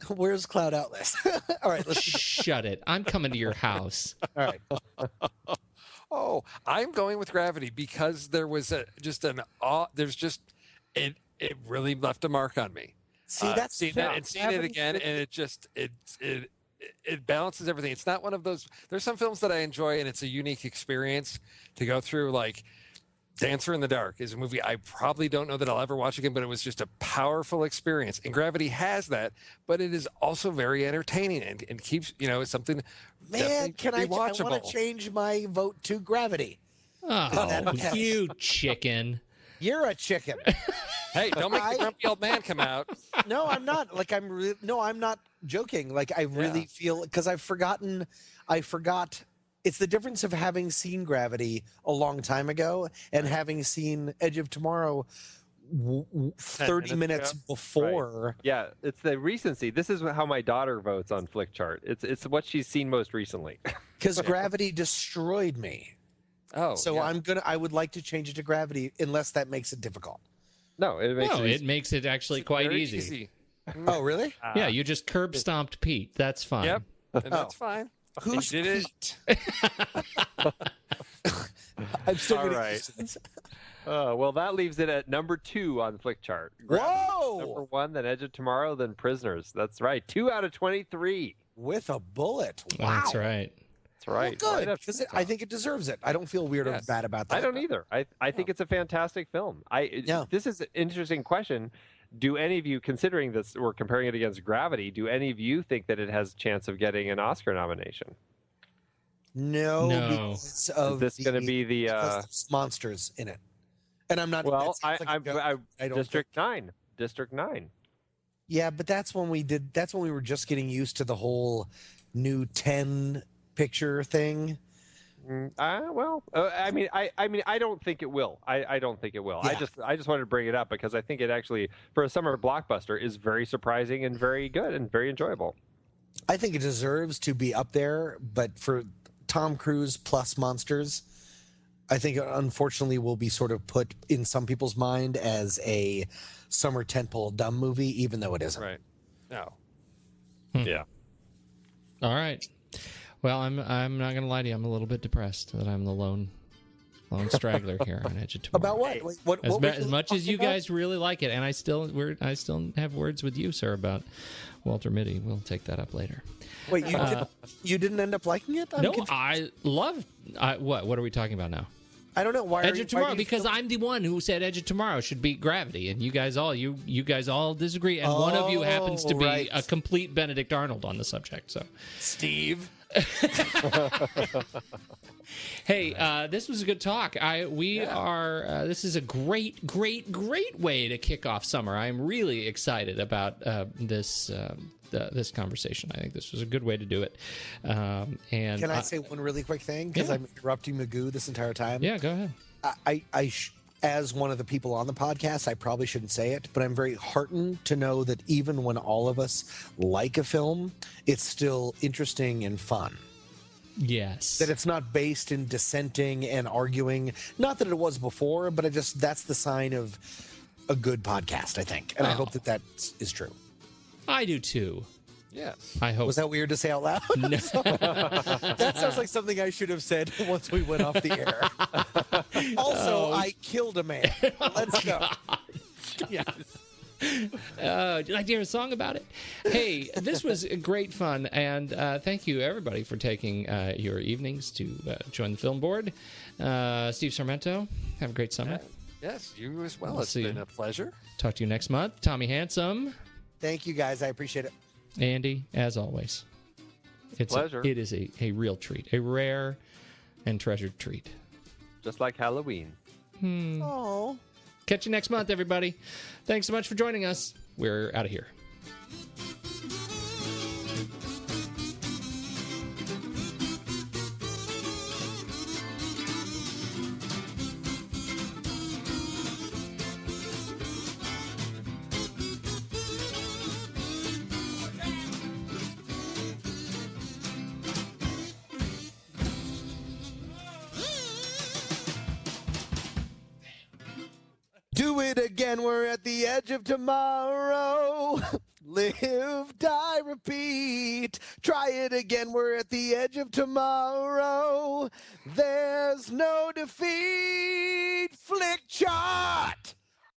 Where's Cloud Atlas? All right. Let's. Shut it. I'm coming to your house. All right. Oh, I'm going with Gravity because there was it really left a mark on me. See, that's seen that and seen it again, and it balances everything. It's not one of those. There's some films that I enjoy, and it's a unique experience to go through. Like Dancer in the Dark is a movie I probably don't know that I'll ever watch again, but it was just a powerful experience. And Gravity has that, but it is also very entertaining and keeps, it's something. Man, I want watchable. to change my vote to Gravity. Oh, you chicken. You're a chicken. Hey, don't make the grumpy old man come out. No, I'm not. Like I'm not joking. Like I really feel because I forgot. It's the difference of having seen Gravity a long time ago and having seen Edge of Tomorrow 30 minutes before. Right. Yeah, it's the recency. This is how my daughter votes on Flickchart. It's what she's seen most recently. Because Gravity destroyed me. Oh, so I would like to change it to Gravity unless that makes it difficult. No, it makes it actually quite easy. Oh, really? Yeah, you just curb stomped Pete. That's fine. Yep, and that's fine. Who's did Pete? I'm still all right. Well, that leaves it at number 2 on Flickchart. Whoa! Number 1, then Edge of Tomorrow, then Prisoners. That's right. 2 out of 23. With a bullet. Wow. That's right. That's right. Well, good, because I think it deserves it. I don't feel weird or bad about that. I don't either. I think it's a fantastic film. This is an interesting question. Do any of you, considering this, we're comparing it against Gravity, do any of you think that it has a chance of getting an Oscar nomination? No. Because of is this going to be the monsters in it? And I'm not. Well, I don't District 9. District 9. Yeah, but that's when we were just getting used to the whole new 10 picture thing. I don't think it will. I don't think it will. Yeah. I just wanted to bring it up because I think it actually, for a summer blockbuster, is very surprising and very good and very enjoyable. I think it deserves to be up there, but for Tom Cruise plus Monsters, I think it unfortunately will be sort of put in some people's mind as a summer tentpole dumb movie, even though it isn't. Right. No. Yeah. All right. Well, I'm not going to lie to you. I'm a little bit depressed that I'm the lone straggler here on Edge of Tomorrow. About what? As much as you guys really like it, and I still have words with you, sir, about Walter Mitty. We'll take that up later. Wait, you didn't end up liking it? I love. What are we talking about now? I don't know. Why Edge of Tomorrow? Because I'm the one who said Edge of Tomorrow should beat Gravity, and you guys all disagree, and one of you happens to be a complete Benedict Arnold on the subject. So, Steve. Hey, this was a good talk. This is a great way to kick off summer. I'm really excited about this conversation. I think this was a good way to do it. And can I say one really quick thing? Because I'm interrupting Magoo this entire time. Yeah, go ahead. As one of the people on the podcast, I probably shouldn't say it, but I'm very heartened to know that even when all of us like a film, it's still interesting and fun. Yes. That it's not based in dissenting and arguing. Not that it was before, but that's the sign of a good podcast, I think. And I hope that is true. I do too. Yes. I hope. Was that weird to say out loud? No. That sounds like something I should have said once we went off the air. Also, I killed a man. Let's go. Yeah. Would you like to hear a song about it? Hey, this was great fun, and thank you, everybody, for taking your evenings to join the film board. Steve Sarmento, have a great summer. Yes, you as well. It's been a pleasure. Talk to you next month. Tommy Handsome. Thank you, guys. I appreciate it. Andy, as always. It's pleasure. It is a real treat, a rare and treasured treat. Just like Halloween. Oh. Catch you next month, everybody. Thanks so much for joining us. We're out of here. Do it again, we're at the edge of tomorrow. Live, die, repeat. Try it again, we're at the edge of tomorrow. There's no defeat. Flickchart!